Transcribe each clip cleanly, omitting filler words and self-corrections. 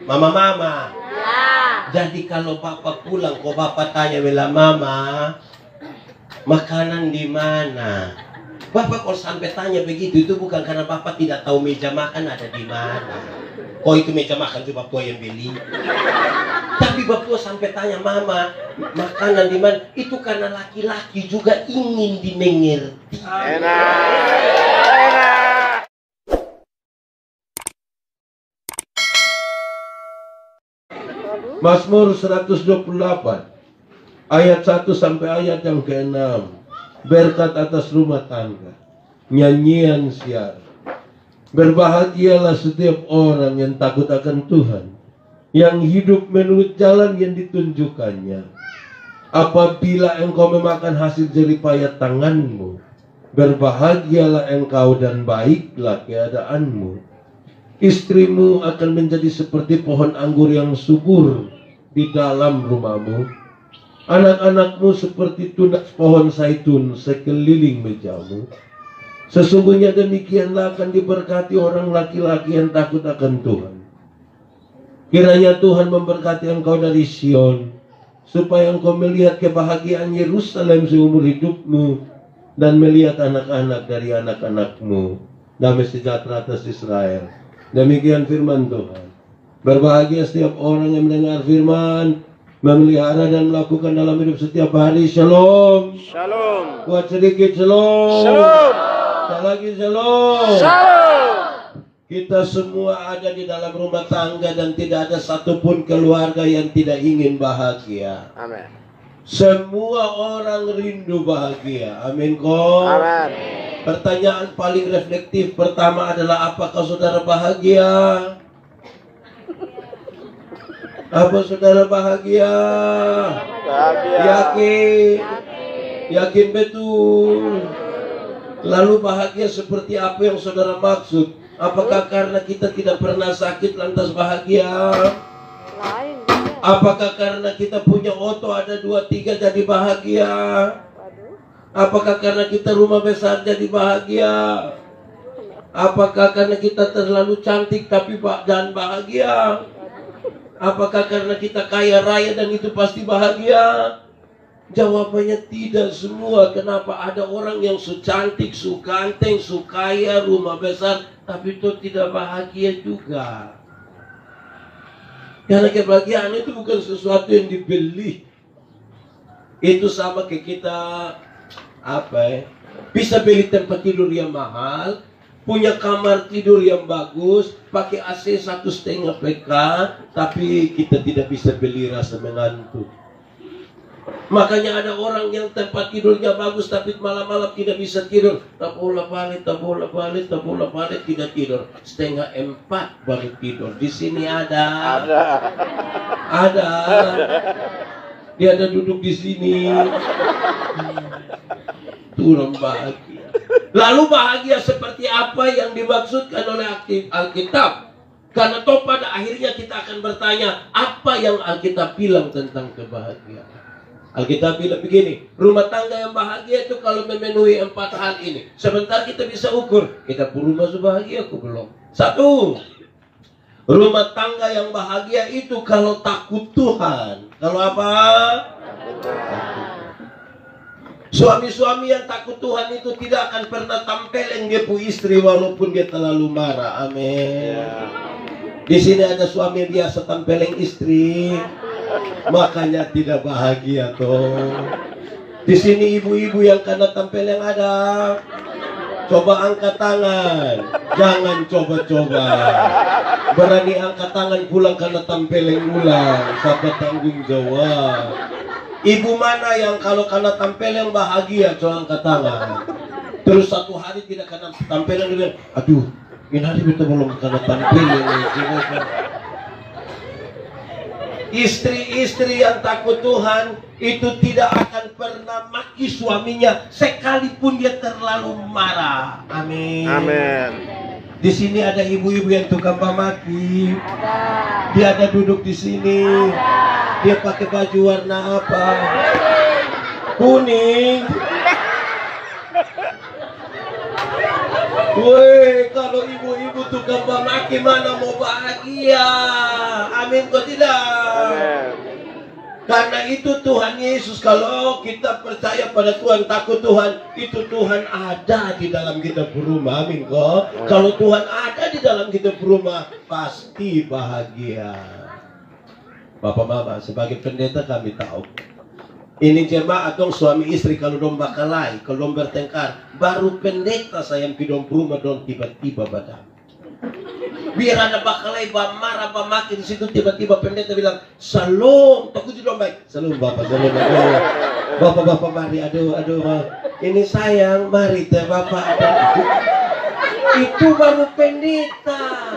Mama-mama. Ya. Jadi kalau papa pulang, kok papa tanya bela mama, makanan di mana? Bapak kalau sampai tanya begitu, itu bukan karena bapak tidak tahu meja makan ada di mana. Oh itu meja makan itu bapak yang beli. Tapi bapak sampai tanya mama, makanan di mana? Itu karena laki-laki juga ingin dimengerti. Enak. Mazmur 128 ayat 1 sampai ayat yang ke-6. Berkat atas rumah tangga, nyanyian siar. Berbahagialah setiap orang yang takut akan Tuhan, yang hidup menurut jalan yang ditunjukkannya. Apabila engkau memakan hasil jeripayah tanganmu, berbahagialah engkau dan baiklah keadaanmu. Istrimu akan menjadi seperti pohon anggur yang subur di dalam rumahmu. Anak-anakmu seperti tunas pohon zaitun sekeliling mejamu. Sesungguhnya demikianlah akan diberkati orang laki-laki yang takut akan Tuhan. Kiranya Tuhan memberkati engkau dari Sion, supaya engkau melihat kebahagiaan Yerusalem seumur hidupmu, dan melihat anak-anak dari anak-anakmu. Damai sejahtera atas Israel. Demikian firman Tuhan. Berbahagia setiap orang yang mendengar firman, memelihara dan melakukan dalam hidup setiap hari. Shalom. Shalom. Kuat sedikit. Shalom. Shalom. Tak lagi shalom. Shalom. Kita semua ada di dalam rumah tangga dan tidak ada satupun keluarga yang tidak ingin bahagia. Amin. Semua orang rindu bahagia. Amin kok. Amin. Pertanyaan paling reflektif pertama adalah, apakah saudara bahagia? Apa saudara bahagia? Bahagia. Yakin? Yakin betul. Lalu bahagia seperti apa yang saudara maksud? Apakah karena kita tidak pernah sakit lantas bahagia? Lain. Apakah karena kita punya oto ada 2-3 jadi bahagia? Apakah karena kita rumah besar jadi bahagia? Apakah karena kita terlalu cantik tapi dan bahagia? Apakah karena kita kaya raya dan itu pasti bahagia? Jawabannya tidak semua. Kenapa? Ada orang yang secantik, suganteng, sukaya, rumah besar, tapi itu tidak bahagia juga. Karena kebahagiaan itu bukan sesuatu yang dibeli. Itu sama kayak kita bisa beli tempat tidur yang mahal, punya kamar tidur yang bagus, pakai AC 1,5 PK, tapi kita tidak bisa beli rasa mengantuk. Makanya ada orang yang tempat tidurnya bagus tapi malam-malam tidak bisa tidur. Tak bola balik, tidak tidur. 3:30 baru tidur. Di sini ada. Dia ada duduk di sini. Turun bahagia. Lalu bahagia seperti apa yang dimaksudkan oleh Alkitab? Karena toh pada akhirnya kita akan bertanya, apa yang Alkitab bilang tentang kebahagiaan? Alkitab bilang begini, rumah tangga yang bahagia itu kalau memenuhi 4 hal ini. Sebentar kita bisa ukur, kita pun rumah bahagia aku belum. 1, rumah tangga yang bahagia itu kalau takut Tuhan. Kalau apa? Suami-suami yang takut Tuhan itu tidak akan pernah tampeleng dia pu istri walaupun dia terlalu marah. Amin. Di sini ada suami yang biasa tampeleng istri, makanya tidak bahagia toh. Di sini ibu-ibu yang karena tampeleng ada, coba angkat tangan. Jangan coba-coba. Berani angkat tangan pulang karena tampeleng ulang. Siapa tanggung jawab? Ibu mana yang kalau karena tampeleng bahagia, coba angkat tangan. Terus 1 hari tidak karena tampeleng, dia bilang, aduh, ini hari kita belum karena tampeleng. Istri-istri yang takut Tuhan itu tidak akan pernah maki suaminya sekalipun dia terlalu marah. Amin. Amin. Di sini ada ibu-ibu yang tukang maki. Ada. Dia ada duduk di sini. Dia pakai baju warna apa? Kuning. Woi, kalau ibu-ibu tukang maki mana mau bahagia? Amin kok tidak? Amin. Karena itu Tuhan Yesus, kalau kita percaya pada Tuhan, takut Tuhan, itu Tuhan ada di dalam kita berumah. Amin kok. Kalau Tuhan ada di dalam kita berumah, pasti bahagia. Bapak Mama, sebagai pendeta kami tahu. Ini jemaat dong suami istri kalau dong bakalai, kalau dong bertengkar, baru pendeta sayang pidong rumah dong tiba-tiba badan. Biar ada bakalai, marah, maki di situ tiba-tiba pendeta bilang, "Salam, takut dong baik." "Salam Bapak, salam aduh. Bapak mari, aduh, ini sayang, mari teh Bapak." Itu baru pendeta.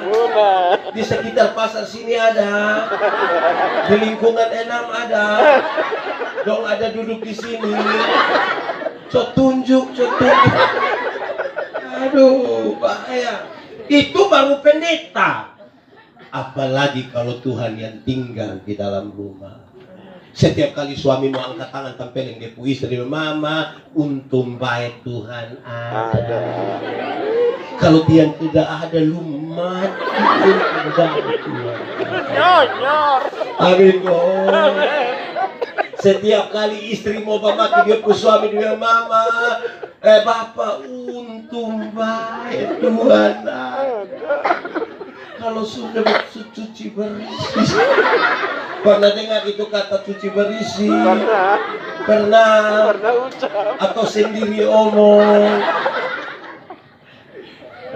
Di sekitar pasar sini ada, di lingkungan Enam ada, dong ada duduk di sini. So tunjuk. Aduh, bahaya. Itu baru pendeta. Apalagi kalau Tuhan yang tinggal di dalam rumah. Setiap kali suami mau angkat tangan tampilin dia pu istri, "Mama, untung baik Tuhan ada." Kalau dia tidak ada, lu mati. Amin. Setiap kali istri mau mati dia pu suami dia, "Mama, Bapak, untung baik Tuhan ada." Kalau sudah cuci bersih. Pernah dengar itu kata cuci bersih? Pernah ucap. Atau sendiri omong.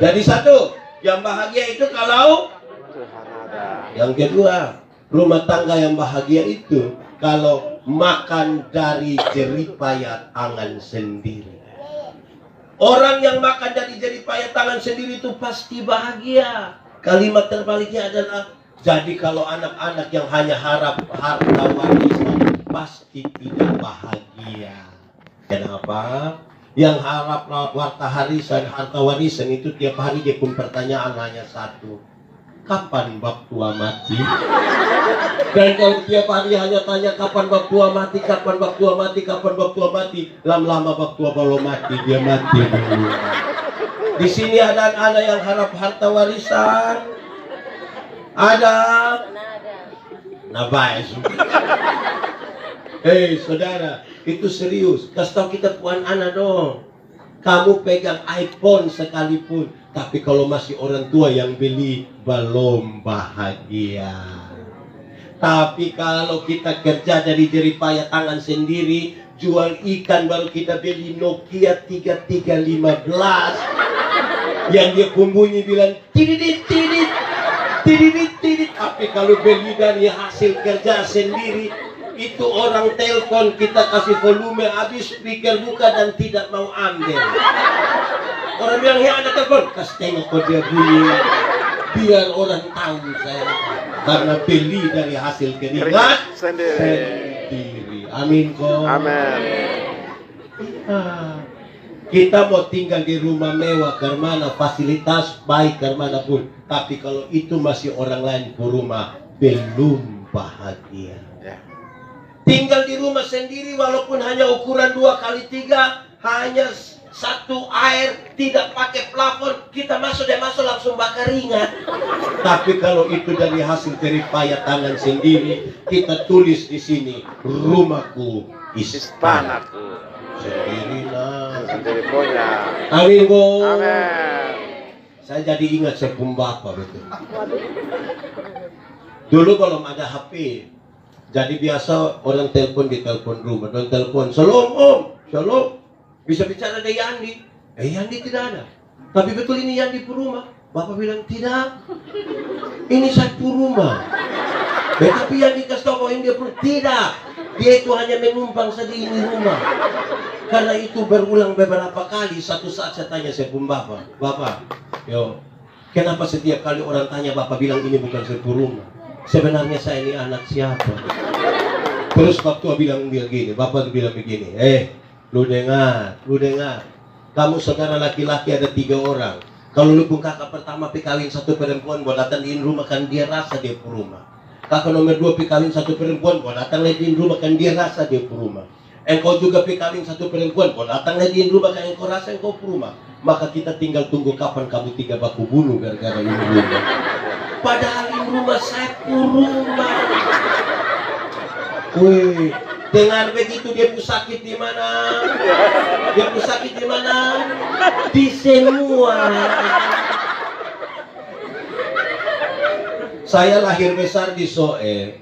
Jadi satu, yang bahagia itu kalau Tuhan ada. yang kedua, rumah tangga yang bahagia itu kalau makan dari jeripaya tangan sendiri. Orang yang makan dari jeripaya tangan sendiri itu pasti bahagia. Kalimat terbaliknya adalah, jadi kalau anak-anak yang hanya harap harta warisan pasti tidak bahagia. Kenapa? Yang harap harta warisan itu tiap hari dia pun pertanyaan hanya satu, kapan bab tua mati? Dan kalau tiap hari hanya tanya kapan bab tua mati, kapan bab tua mati, kapan bab tua mati, lama-lama bab tua belum mati, dia mati dulu. Di sini ada anak-anak yang harap harta warisan. Ada. Nah baik. Hei saudara, itu serius. Kasih tahu kita puan anak dong. Kamu pegang iPhone sekalipun, tapi kalau masih orang tua yang beli, belum bahagia. Tapi kalau kita kerja dari jeripaya tangan sendiri, jual ikan baru kita beli Nokia 3315 yang dia bunyi bilang tidit. Tapi kalau beli dari hasil kerja sendiri, itu orang telepon kita kasih volume habis, speaker buka dan tidak mau ambil. Orang bilang, "Ya ada telepon," kasih tengok kok dia bunyi, biar orang tahu saya karena beli dari hasil keringat sendiri. Amin kok. Amin. Kita mau tinggal di rumah mewah karena fasilitas baik karena pun, tapi kalau itu masih orang lain ke rumah, belum bahagia. Tinggal di rumah sendiri walaupun hanya ukuran 2x3, hanya satu air, tidak pakai plafon, kita masuk langsung bakar ringan. Tapi kalau itu dari hasil jeripaya tangan sendiri, kita tulis di sini, rumahku istanaku. Sendiri punya. Amin Bu. Amin. Saya jadi ingat saya pun bapak betul. Dulu kalau ada HP, jadi biasa orang telepon di telepon rumah, dan telepon, "Shalom Om, shalom. Bisa bicara dengan Yandi?" Yandi tidak ada. Tapi betul ini Yandi pun rumah. Bapak bilang, "Tidak. Ini saya pun rumah." Tapi Yandi kasih tahu bahwa dia pun tidak. Dia itu hanya menumpang saja ini rumah. Karena itu berulang beberapa kali. Satu saat saya tanya saya pun Bapak, kenapa setiap kali orang tanya Bapak bilang ini bukan sebuah rumah? Sebenarnya saya ini anak siapa? Terus waktu bilang dia gini, Bapak bilang begini, lu dengar. Kamu saudara laki-laki ada 3 orang. Kalau lu pun kakak pertama kawin 1 perempuan, buat datang di rumah kan dia rasa dia pun rumah. Kakak nomor 2 kawin 1 perempuan, buat datang lagi di rumah kan dia rasa dia pun rumah. Engkau juga kawin 1 perempuan, buat datang lagi di rumah kan engkau rasa engkau pun rumah. Maka kita tinggal tunggu kapan kamu 3 baku bunuh gara-gara ini rumah. Padahal ini rumah, sapu rumah. Wih, dengar begitu dia sakit di mana? Dia sakit di mana? Di semua. Saya lahir besar di Soe.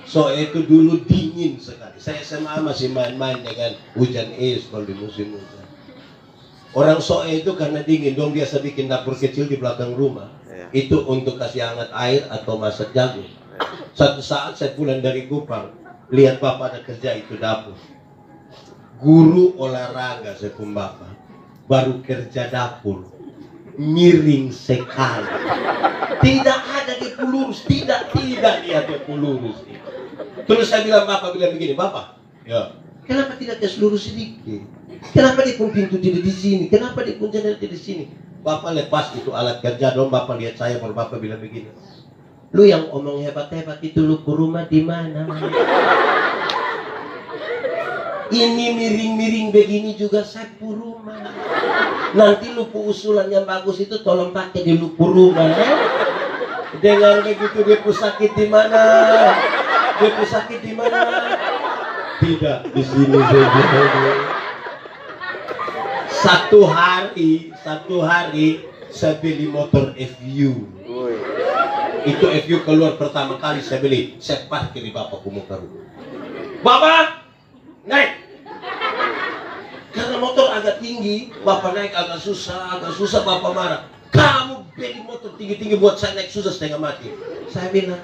Soe itu dulu dingin sekali. Saya SMA masih main-main dengan hujan es kalau di musim hujan. Orang Soe itu karena dingin, dong biasa bikin dapur kecil di belakang rumah. Itu untuk kasih hangat air atau masak jagung. Satu saat saya pulang dari Kupang, lihat bapak ada kerja itu dapur. Guru olahraga saya pun bapak, baru kerja dapur, miring sekali. Tidak ada di lurus, tidak dia lurus. Terus saya bilang begini, bapak, ya, kenapa tidak tes lurus sedikit? Kenapa dia pun pintu tidak di sini? Kenapa dia pun tidak di sini? Bapak lepas itu alat kerja dong, bapak lihat saya, baru bapak bilang begini. Lu yang omong hebat-hebat itu lu ke rumah di mana? Ini miring-miring begini juga sapu rumah. Nanti lupu usulan yang bagus itu tolong pakai di lupu rumah. Dengan begitu dia sakit di mana? Dia sakit di mana? Tidak di sini saja. Satu hari saya beli motor FU. Itu FU keluar pertama kali saya beli. Saya parkir di bapakku muka rumah. Bapak, naik. Karena motor agak tinggi, bapak naik agak susah bapak marah. Kamu beli motor tinggi-tinggi buat saya naik susah setengah mati. Saya bilang,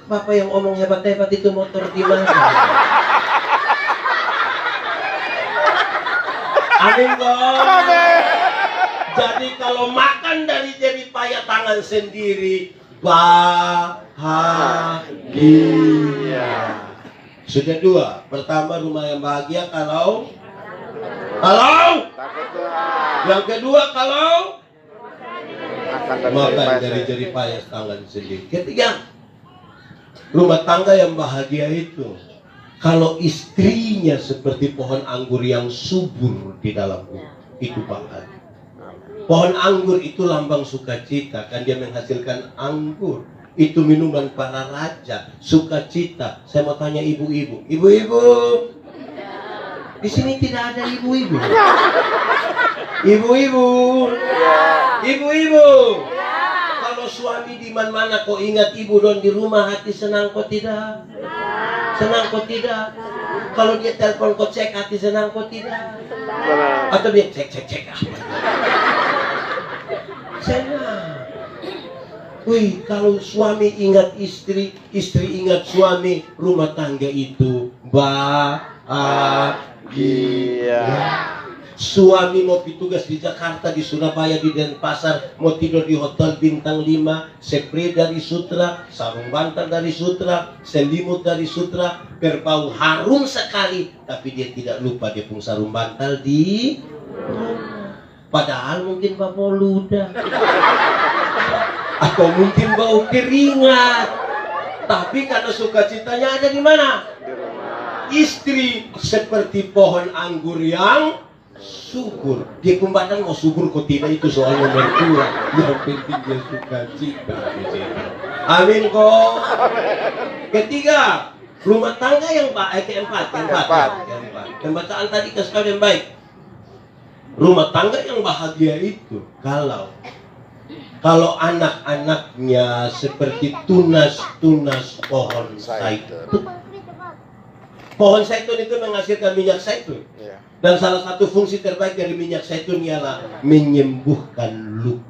bapak yang omong hebat-hebat itu motor di mana? Amin dong. Jadi kalau makan dari jari payah tangan sendiri, bahagia. Sudah dua. Pertama, rumah yang bahagia kalau yang kedua kalau makan dari jari payah tangan sendiri. Ketiga, rumah tangga yang bahagia itu kalau istrinya seperti pohon anggur yang subur di dalam rumah, itu bahagia. Pohon anggur itu lambang sukacita, kan dia menghasilkan anggur. Itu minuman para raja, sukacita. Saya mau tanya ibu-ibu. Ibu-ibu, di sini tidak ada ibu-ibu. Ibu-ibu, ibu-ibu. Kalau suami di mana-mana kok ingat ibu don di rumah, hati senang kok tidak? Senang kok tidak? Kalau dia telepon kok cek, hati senang kok tidak? Atau dia cek senang. Wih, kalau suami ingat istri, istri ingat suami, rumah tangga itu bahagia. Suami mau tugas di Jakarta, di Surabaya, di Denpasar, mau tidur di hotel bintang 5, spray dari Sutra, sarung bantal dari Sutra, selimut dari Sutra, berbau harum sekali, tapi dia tidak lupa dia punya sarung bantal di rumah. Padahal mungkin bau ludah, atau mungkin bau keringat, tapi karena sukacitanya ada di mana? Istri seperti pohon anggur yang subur. Dia pembadan mau subur kok tidak, itu soalnya mertua. Yang penting dia sukacita. Amin kok. Ketiga, rumah tangga yang baik. Keempat. Pembacaan tadi sekali yang baik. Rumah tangga yang bahagia itu kalau anak-anaknya seperti tunas-tunas pohon zaitun. Pohon zaitun itu menghasilkan minyak zaitun. Dan salah satu fungsi terbaik dari minyak zaitun ialah menyembuhkan luka.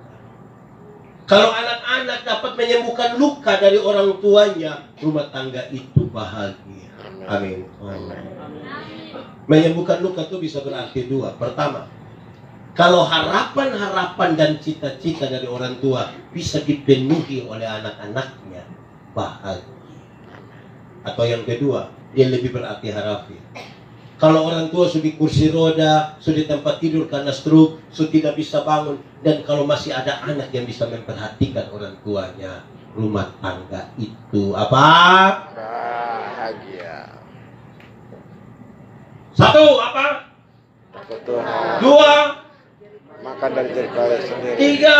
Kalau anak-anak dapat menyembuhkan luka dari orang tuanya, rumah tangga itu bahagia. Amin. Menyembuhkan luka itu bisa berarti dua. Pertama, kalau harapan-harapan dan cita-cita dari orang tua bisa dipenuhi oleh anak-anaknya, bahagia. Atau yang kedua, dia lebih berarti harafiah. Kalau orang tua sudah di kursi roda, sudah di tempat tidur karena stroke, sudah tidak bisa bangun, dan kalau masih ada anak yang bisa memperhatikan orang tuanya, rumah tangga itu apa? Bahagia. Satu, apa? Dua, makan dari jari payah sendiri. Tiga,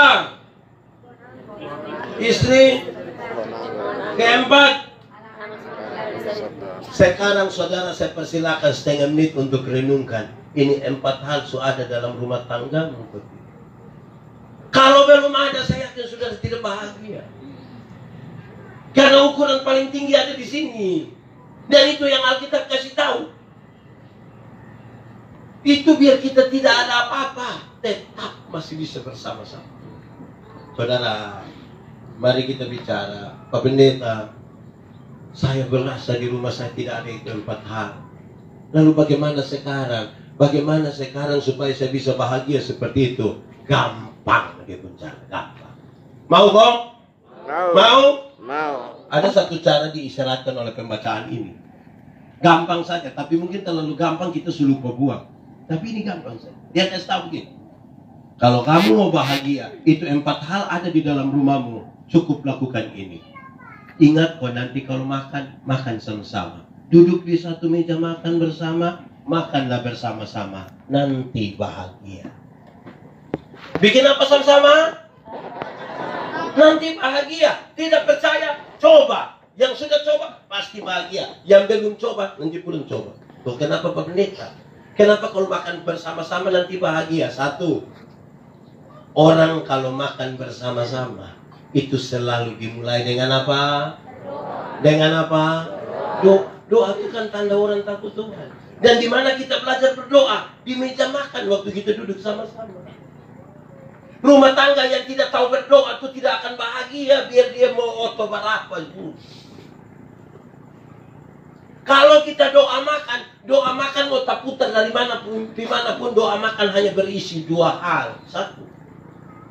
Istri. Keempat. Sekarang saudara saya persilakan setengah menit untuk renungkan. Ini 4 hal sudah ada dalam rumah tanggamu. Kalau belum ada, saya yakin saudara tidak bahagia. Karena ukuran paling tinggi ada di sini. Dan itu yang Alkitab kasih tahu. Itu biar kita tidak ada apa-apa, tetap masih bisa bersama-sama. Saudara, mari kita bicara. Pak Pendeta, saya berasa di rumah saya tidak ada itu 4 hal. Lalu bagaimana sekarang? Bagaimana sekarang supaya saya bisa bahagia seperti itu? Gampang dia bicara, gampang. Mau kok? Mau? Mau. Ada satu cara diisyaratkan oleh pembacaan ini. Gampang saja, tapi mungkin terlalu gampang kita lupa buang. Tapi ini gampang saja. Dia kasih tahu begini. Kalau kamu mau bahagia, itu 4 hal ada di dalam rumahmu. Cukup lakukan ini. Ingat kok nanti kalau makan, makan sama-sama. Duduk di satu meja makan bersama, makanlah bersama-sama. Nanti bahagia. Bikin apa sama-sama? Nanti bahagia. Tidak percaya? Coba. Yang sudah coba, pasti bahagia. Yang belum coba, nanti belum coba. Tuh, kenapa Pak Pendeta? Kenapa kalau makan bersama-sama nanti bahagia? Satu, orang kalau makan bersama-sama, itu selalu dimulai dengan apa? Dengan apa? Doa itu kan tanda orang takut Tuhan. Dan di mana kita belajar berdoa? Di meja makan waktu kita duduk sama-sama. Rumah tangga yang tidak tahu berdoa itu tidak akan bahagia, biar dia mau otot berapa. Kalau kita doa makan mau tak putar dari manapun, dimanapun doa makan hanya berisi 2 hal. Satu,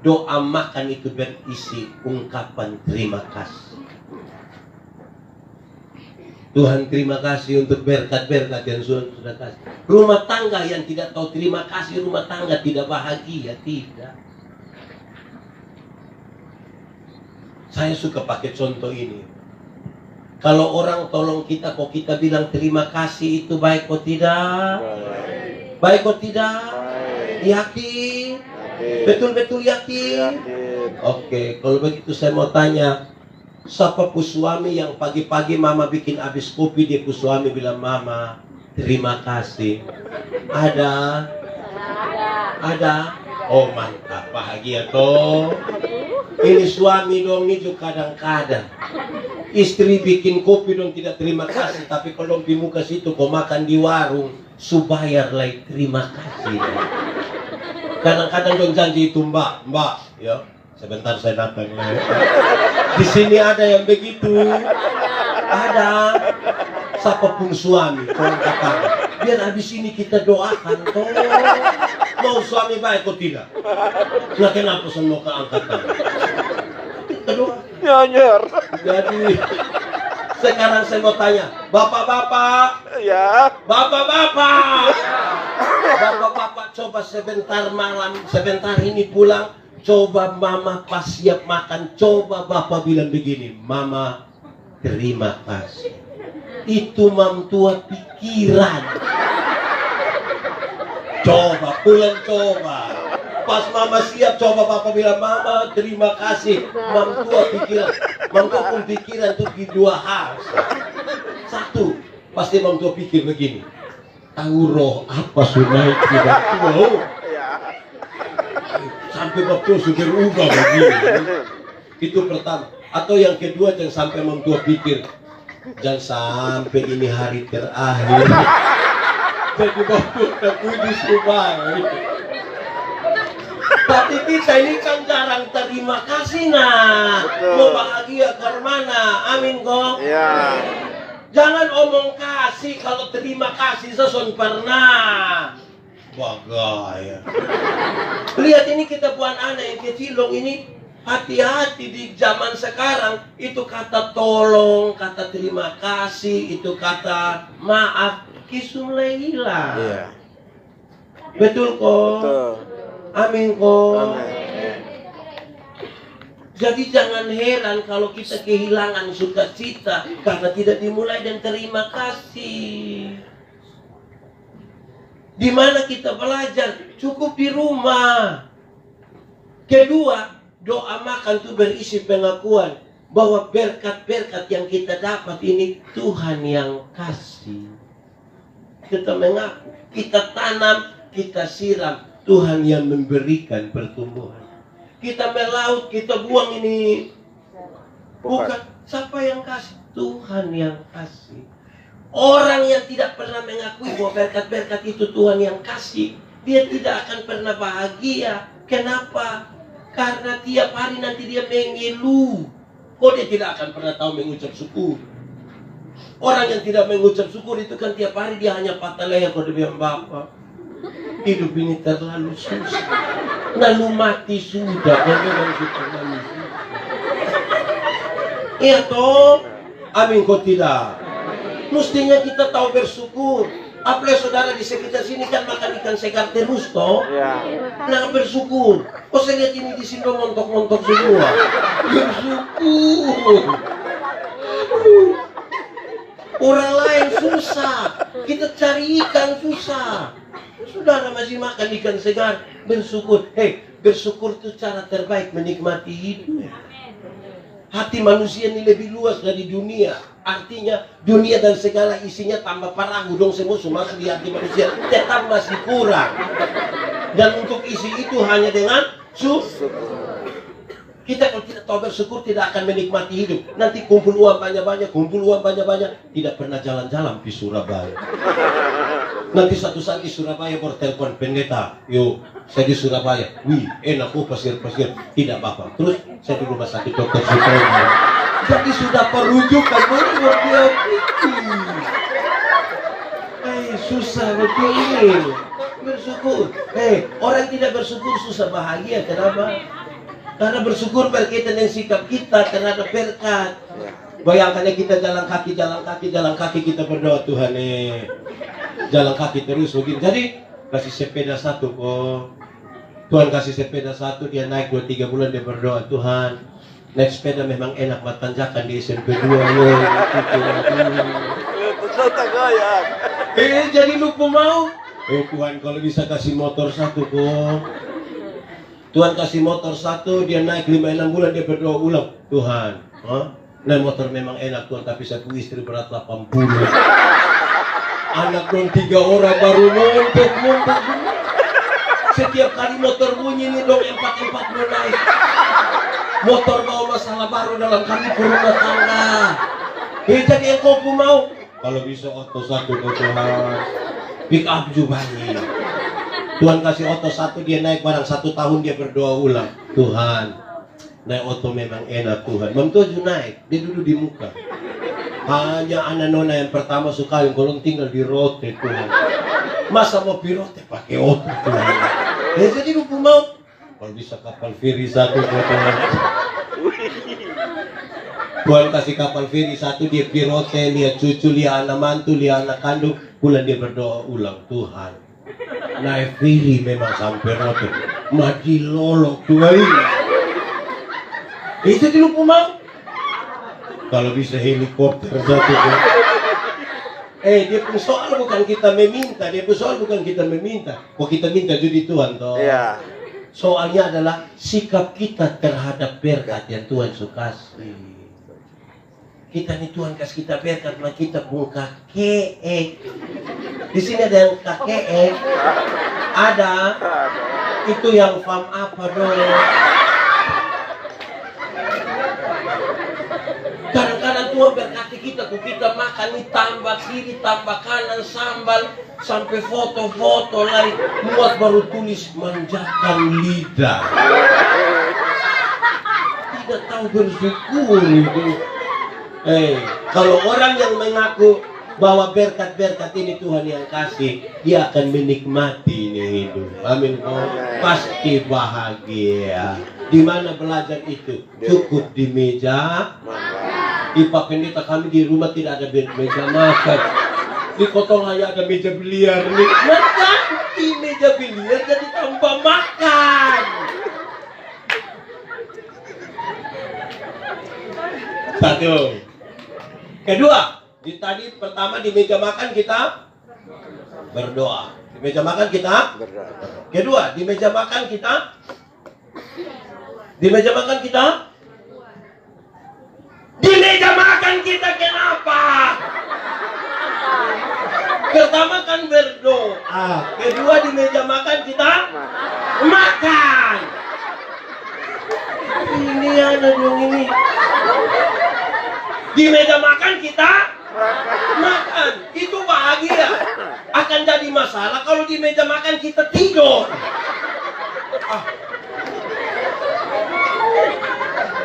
doa makan itu berisi ungkapan terima kasih. Tuhan terima kasih untuk berkat-berkat yang sudah kasih. Rumah tangga yang tidak tahu terima kasih, rumah tangga tidak bahagia, tidak. Saya suka pakai contoh ini. Kalau orang tolong kita, kok kita bilang terima kasih, itu baik kok tidak? Baik kok tidak? Yakin? Betul-betul yakin? Oke, kalau begitu saya mau tanya, siapa suami yang pagi-pagi mama bikin habis kopi, dia suami bilang, mama terima kasih? Ada? Ada? Oh mantap, bahagia toh. Ini suami dong, ini juga kadang-kadang istri bikin kopi dong tidak terima kasih, tapi kalau di muka situ kau makan di warung, subayar lagi terima kasih. Kadang-kadang dong janji itu mbak, ya sebentar saya datang lagi. Di sini ada yang begitu, ada. Siapapun suami, tolong katakan, biar habis ini kita doakan toh. Mau suami baik atau tidak? Nah, kenapa semua keangkat tangan? Kita doa. Nyanyer. Jadi sekarang saya mau tanya, bapak-bapak, Ya. bapak-bapak, bapak-bapak coba sebentar ini pulang, coba mama pas siap makan, coba bapak bilang begini, mama terima kasih. Itu mamtua pikiran. Coba pulang coba. Pas mama siap, coba bapak bilang, mama terima kasih. Mamtua pikiran. Mamtua pun pikiran itu di 2 hal. Satu, pasti mamtua pikir begini. Tahu roh apa sunai tidak tahu. Sampai waktu sudah ubah begini. Itu pertama. Atau yang kedua, jangan sampai mamtua pikir, jangan sampai ini hari terakhir. Jadi waktu terpuji subah. Tapi kita ini kan jarang terima kasih nah. Mau bahagia ke mana? Amin kok. Ya. Jangan omong kasih, kalau terima kasih seson pernah. Bagaya. Lihat ini kita buat anak yang kecil dong ini. Hati-hati di zaman sekarang. Itu kata tolong, kata terima kasih, itu kata maaf, kisumulai hilang. Iya. Betul kok. Betul. Amin kok. Amin. Jadi jangan heran kalau kita kehilangan sukacita karena tidak dimulai dan terima kasih. Di mana kita belajar? Cukup di rumah. Kedua, Doa makan itu berisi pengakuan bahwa berkat-berkat yang kita dapat ini Tuhan yang kasih. Kita mengaku, kita tanam, kita siram, Tuhan yang memberikan pertumbuhan. Kita melaut, kita buang ini, bukan siapa yang kasih, Tuhan yang kasih. Orang yang tidak pernah mengakui bahwa berkat-berkat itu Tuhan yang kasih, dia tidak akan pernah bahagia. Kenapa? Karena tiap hari nanti dia mengeluh. Kok dia tidak akan pernah tahu mengucap syukur? Orang yang tidak mengucap syukur itu kan tiap hari dia hanya patah leher kalau dia bilang, Bapak, hidup ini terlalu susah. Lalu mati sudah. Iya toh? Amin kok tidak? Mestinya kita tahu bersyukur. Apalagi saudara di sekitar sini kan makan ikan segar terus toh? Ya. Nah bersyukur. Oh saya lihat ini di sini montok-montok semua. Bersyukur. Orang lain susah. Kita cari ikan susah. Saudara masih makan ikan segar. Bersyukur. Hei, bersyukur itu cara terbaik menikmati hidup. Hati manusia ini lebih luas dari dunia. Artinya dunia dan segala isinya tambah parah, dong semua masuk di hati manusia, tetap masih kurang. Dan untuk isi itu hanya dengan syukur. Kita kalau tidak tahu bersyukur tidak akan menikmati hidup. Nanti kumpul uang banyak-banyak, tidak pernah jalan-jalan di Surabaya. Nanti satu saat di Surabaya baru telepon pendeta, yuk saya di Surabaya, wih enak pasir-pasir, tidak apa-apa. Terus saya di rumah sakit dokter Sutomo. Jadi sudah perujukan baru dia pikir. Susah betul bersyukur. Orang tidak bersyukur susah bahagia. Kenapa? Karena bersyukur berkaitan dengan sikap kita terhadap berkat. Bayangkan kita jalan kaki kita berdoa, Tuhan jalan kaki terus begini. Jadi kasih sepeda satu kok. Tuhan kasih sepeda satu, dia naik 2-3 bulan dia berdoa, Tuhan naik sepeda memang enak tanjakan di SMP 2 loh. Jadi lupa mau. Tuhan kalau bisa kasih motor satu kok. Tuhan kasih motor satu, dia naik 5-6 bulan dia berdoa ulang, Tuhan, naik motor memang enak Tuhan, tapi satu istri berat 80. Anak dong 3 orang baru montok. Setiap kali motor bunyi ini dong 4 mau naik. Motor bawa masalah baru dalam kami rumah tangga. Jadi yang kau mau, kalau bisa oto satu ke Tuhan, pick up juga banyak. Tuhan kasih oto satu, dia naik barang 1 tahun dia berdoa ulang, Tuhan naik oto memang enak Tuhan. Memtuju naik, dia duduk di muka. Hanya anak nona yang pertama suka yang kolong tinggal di rote Tuhan. Masa mau pirote pakai oto Tuhan. Jadi lupa mau. Kalau bisa kapal feri satu Tuhan. Tuhan kasih kapal feri satu, dia pirote, lihat cucu, lihat anak mantu, lihat anak kandung. Bulan dia berdoa ulang, Tuhan naik feri memang sampai rote. Mati lolok Tuhan. Jadi lupa mau. Kalau bisa helikopter satu. Dia pun soal bukan kita meminta, Kok kita minta jadi Tuhan toh? Iya. Soalnya adalah sikap kita terhadap berkat yang Tuhan kasih. Kita nih Tuhan kasih kita berkat, maka kita pun kakek. Di sini ada yang kakek. Ada. Itu yang fam apa dong? Kadang-kadang Tuhan berkati kita makan ini tambah kiri, tambah kanan, sambal, sampai foto-foto lagi, muat baru tulis manjakan lidah. Tidak tahu bersyukur itu. Kalau orang yang mengaku bahwa berkat-berkat ini Tuhan yang kasih, dia akan menikmati ini hidup. Amin. Pasti bahagia. Di mana belajar itu? Cukup di meja. Di Pak Pendeta kami di rumah tidak ada meja makan. Di Kotong hanya ada meja biliar. Nanti meja biliar jadi tambah makan. Satu. Kedua, tadi pertama di meja makan kita berdoa. Di meja makan kita berdoa. Kedua, di meja makan kita Di meja makan kita? Di meja makan kita kenapa? Pertama kan berdoa, kedua di meja makan kita makan. Ini ada dong ini. Di meja makan kita makan. Itu bahagia. Akan jadi masalah kalau di meja makan kita tidur.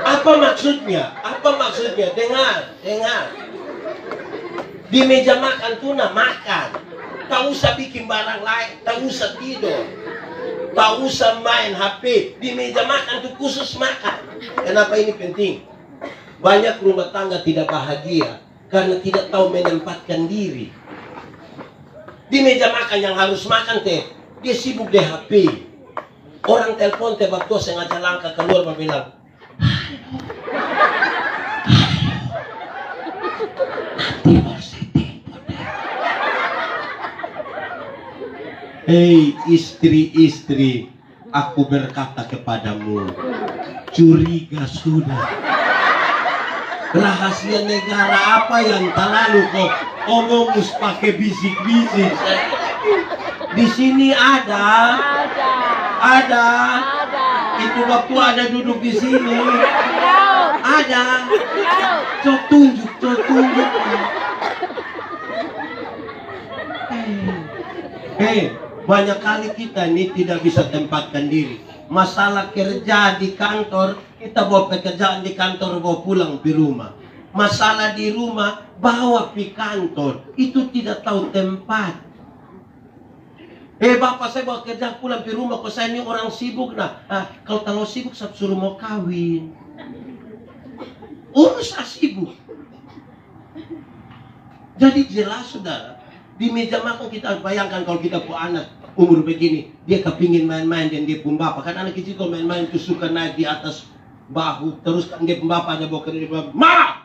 Apa maksudnya? Apa maksudnya? Dengar. Di meja makan tuh makan. Tak usah bikin barang lain, tak usah tidur, tak usah main HP. Di meja makan tuh khusus makan. Kenapa ini penting? Banyak rumah tangga tidak bahagia karena tidak tahu menempatkan diri. Di meja makan yang harus makan teh, dia sibuk di HP. Orang telepon teh waktu sengaja langkah keluar bilang, hei istri-istri, aku berkata kepadamu, curiga sudah. Rahasia negara apa yang terlalu kok omong pakai bisik-bisik? Di sini ada. Itu waktu ada duduk di sini. Ada. Cok tunjuk. Banyak kali kita ini tidak bisa tempatkan diri. Masalah kerja di kantor, kita bawa pekerjaan di kantor, bawa pulang di rumah. Masalah di rumah, bawa di kantor. Itu tidak tahu tempat. Bapak saya bawa kerja pulang di rumah, kok saya ini orang sibuk. Kalau terlalu sibuk, saya suruh mau kawin. Urus sibuk. Jadi jelas saudara, di meja makan kita bayangkan kalau kita punya anak umur begini, dia kepingin main-main dan dia pun bapak. Kan anak kecil kalau main-main itu suka naik di atas bahu, terus kan dia pun bapaknya bawa ke dia bilang, "Ma,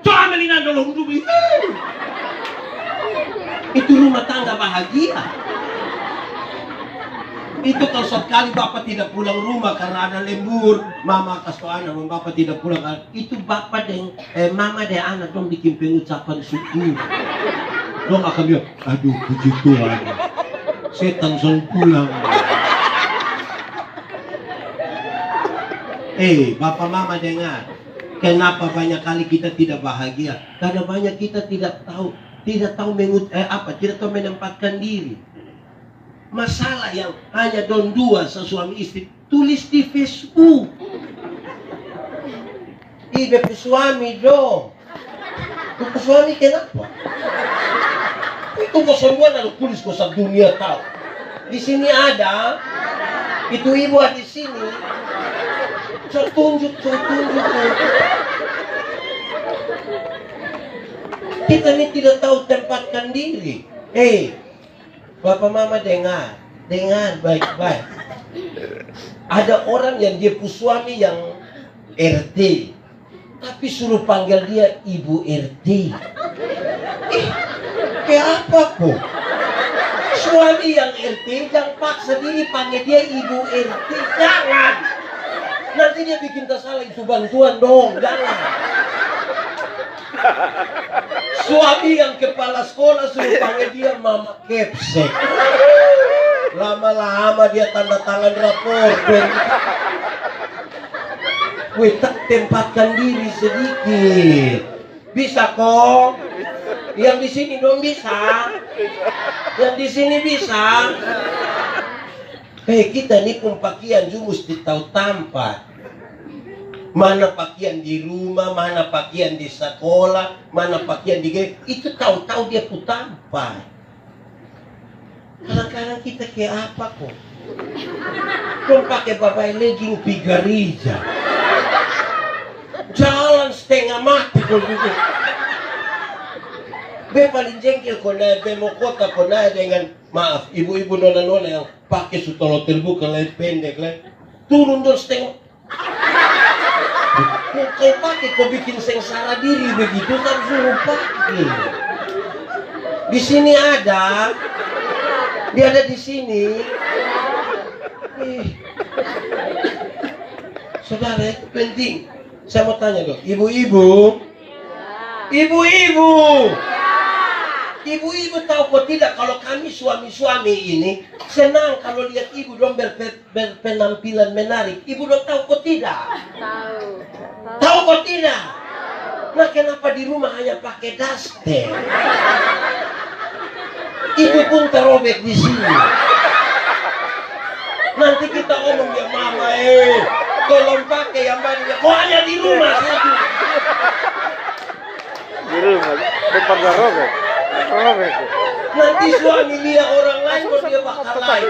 coba melina dulu dulu." Itu rumah tangga bahagia. Itu kalau sekali bapak tidak pulang rumah karena ada lembur, mama kasih anak, bapak tidak pulang, itu bapak dan mama dan anak dong bikin pengucapan syukur. Dong akan bilang, aduh puji Tuhan, setan suruh pulang. Bapak mama dengar, kenapa banyak kali kita tidak bahagia? Karena banyak kita tidak tahu menempatkan diri. Masalah yang hanya dua suami istri, tulis di Facebook. BP suami dong. Untuk suami kenapa? Itu kok semua lalu tulis kok dunia tahu. Di sini ada, itu ibu ada di sini. Saya tunjuk. Kita ini tidak tahu tempatkan diri. Bapak mama dengar baik-baik. Ada orang yang dia suami yang RT, tapi suruh panggil dia ibu RT. Kayak apa kok? Suami yang RT jangan paksa diri panggil dia ibu RT, jangan. Nanti dia bikin tersalah, itu bantuan dong, jangan. Suami yang kepala sekolah suruh panggil dia mama kepsek. Lama-lama dia tanda tangan rapor. Tempatkan diri sedikit. Bisa kok. Yang di sini dong bisa. Yang di sini bisa. Kita nih pun pakaian juga mesti tahu tempat. Mana pakaian di rumah, mana pakaian di sekolah, mana pakaian di game. Itu tahu-tahu dia putampai. Kadang-kadang kita kayak apa kok? Kau pakai babai legging pigarija. Jalan setengah mati kau gitu. Paling jengkel kau naik bemo kota kau naik dengan, maaf, ibu-ibu nona-nona yang pakai sutolo terbuka leher pendek leher. Turun dong setengah. Kau pakai, kau bikin sengsara diri begitu kan suruh pakai. Di sini ada, dia ada di sini. Saudara, itu penting. Saya mau tanya dong, ibu-ibu, ibu-ibu, ibu-ibu tahu kok tidak kalau kami suami-suami ini senang kalau lihat ibu dong berpenampilan menarik. Ibu dong tahu kok tidak? Tahu. Tahu kok tidak? Nah, kenapa di rumah hanya pakai daster? Itu pun terobek di sini. Nanti kita omong ya mama, tolong pakai yang baru. Kok hanya di rumah saja? Di rumah, depan robek. Robek. Nanti suami lihat orang lain kok dia bakal lain.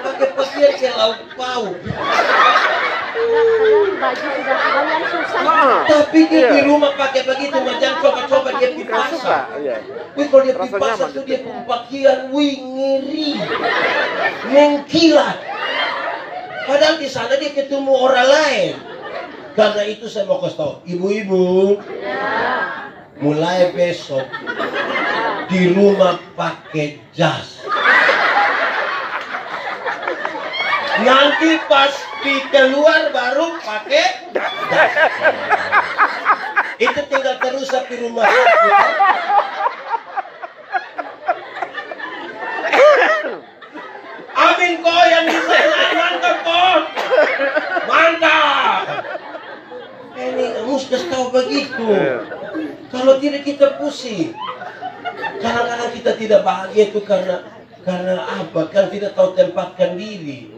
Pakai pakaian kayak lauk pauk. Kadang baju sudah kebanyakan susah. Tapi dia di rumah pakai begitu, macam coba-coba dia pergi pasar. Iya. Wih, kalau dia pergi Rasa pasar nyaman. tuh dia punya pakaian, wih ngeri, mengkilat. Padahal di sana dia ketemu orang lain. Karena itu saya mau kasih tahu, ibu-ibu, mulai besok di rumah pakai jas. Nanti pas di keluar baru pakai jas. Itu tinggal terusak di rumah. Amin kok yang di sana, mantap kok, mantap. Ini mesti tahu begitu. Kalau tidak kita pusing. Kadang-kadang kita tidak bahagia itu karena apa? Kan tidak tahu tempatkan diri.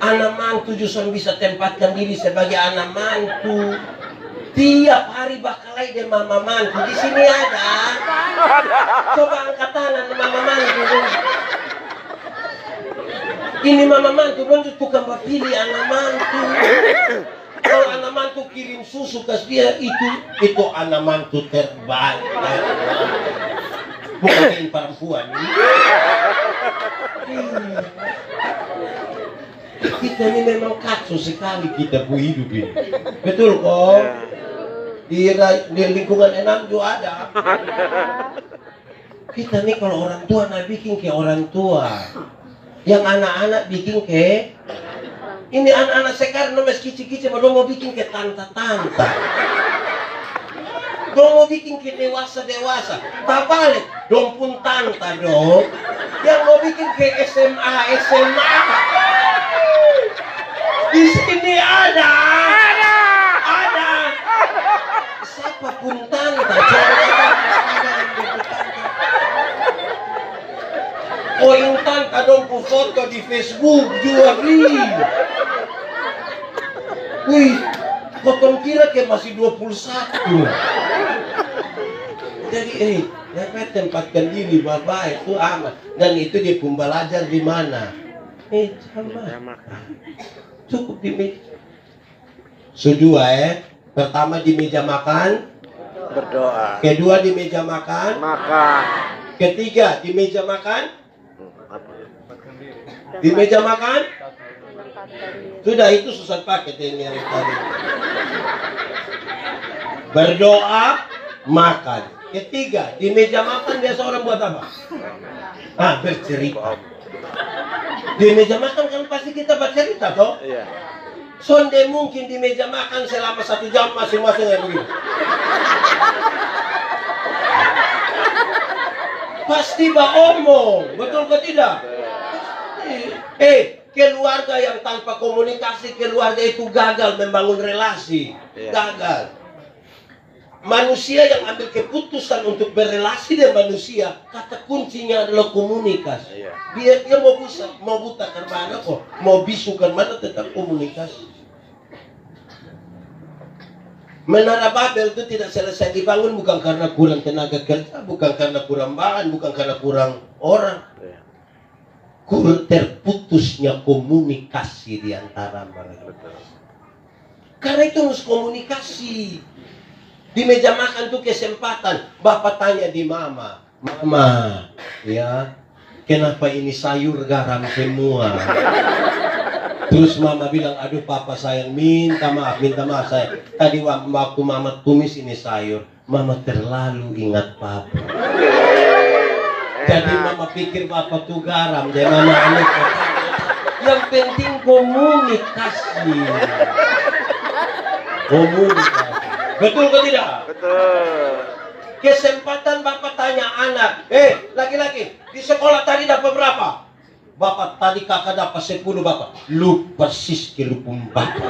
Anak mantu justru bisa tempatkan diri sebagai anak mantu. Tiap hari bakal ada mama mantu. Di sini ada. Coba angkat tangan mama mantu. Ini mama mantu, belum tukang pilih anak mantu. Kalau anak mantu kirim susu ke dia, itu anak mantu terbaik. Bukan ini perempuan ini. Kita ini memang kacau sekali kita bu hidup ini. Betul kok? Di lingkungan enam juga ada. Kita nih kalau orang tua nah bikin ke orang tua. Yang anak-anak bikin ke ini anak-anak sekarang nomor kicik-kicik mau bikin ke tante-tante. Mau bikin ke dewasa-dewasa. Tak balik, dong pun tante dong. Yang mau bikin ke SMA. Di sini ada. Siapa pun tante. Oh intan kadang ku foto di Facebook juga beli. Wih, potong kira kayak masih 21. Jadi dapat tempatkan diri baik itu aman. Dan itu dia pun belajar di mana? Sama. Cukup di meja. Kedua pertama di meja makan. Berdoa. Kedua di meja makan. Makan. Ketiga di meja makan. Di meja makan. Sudah itu susah pakai ini yang tadi. Berdoa, makan. Ketiga, di meja makan biasa orang buat apa? Bercerita. Di meja makan kan pasti kita bercerita toh? Iya. Sonde mungkin di meja makan selama 1 jam masing-masing kayak begini. Pasti omong, betul ke tidak? Keluarga yang tanpa komunikasi, keluarga itu gagal membangun relasi. Gagal. Manusia yang ambil keputusan untuk berrelasi dengan manusia, kata kuncinya adalah komunikasi. Dia mau buta karena kok, mau bisu karena tetap komunikasi. Menara Babel itu tidak selesai dibangun bukan karena kurang tenaga kerja, bukan karena kurang bahan, bukan karena kurang orang. Terputusnya komunikasi di antara mereka. Karena itu harus komunikasi. Di meja makan tuh kesempatan. Bapak tanya di mama, mama, ya, kenapa ini sayur garam semua? Terus mama bilang, aduh papa sayang, minta maaf saya. Tadi waktu mama tumis ini sayur, mama terlalu ingat papa. Jadi mama pikir papa tuh garam, jadi mama aneh. Ya Yang penting komunikasi. Komunikasi. Betul ke tidak? Betul. Kesempatan bapak tanya anak, laki-laki, di sekolah tadi dapat berapa? Bapak tadi kakak dapat 10 bapak. Lu persis kelupun bapak.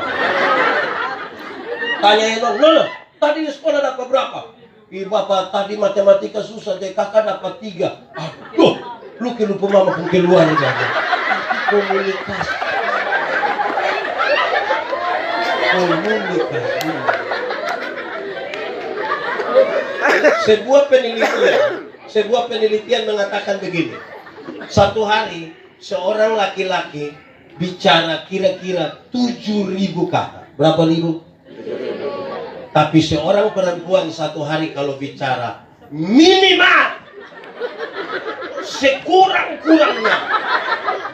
Tanya yang no, tadi di sekolah dapat berapa? Bapak tadi matematika susah, jadi kakak dapat 3. Aduh, lu kelupun mama pun keluarga. Komunikasi. Komunikasi. Sebuah penelitian mengatakan begini. Satu hari seorang laki-laki bicara kira-kira 7.000 kata. Berapa ribu? Tapi seorang perempuan satu hari kalau bicara minimal sekurang-kurangnya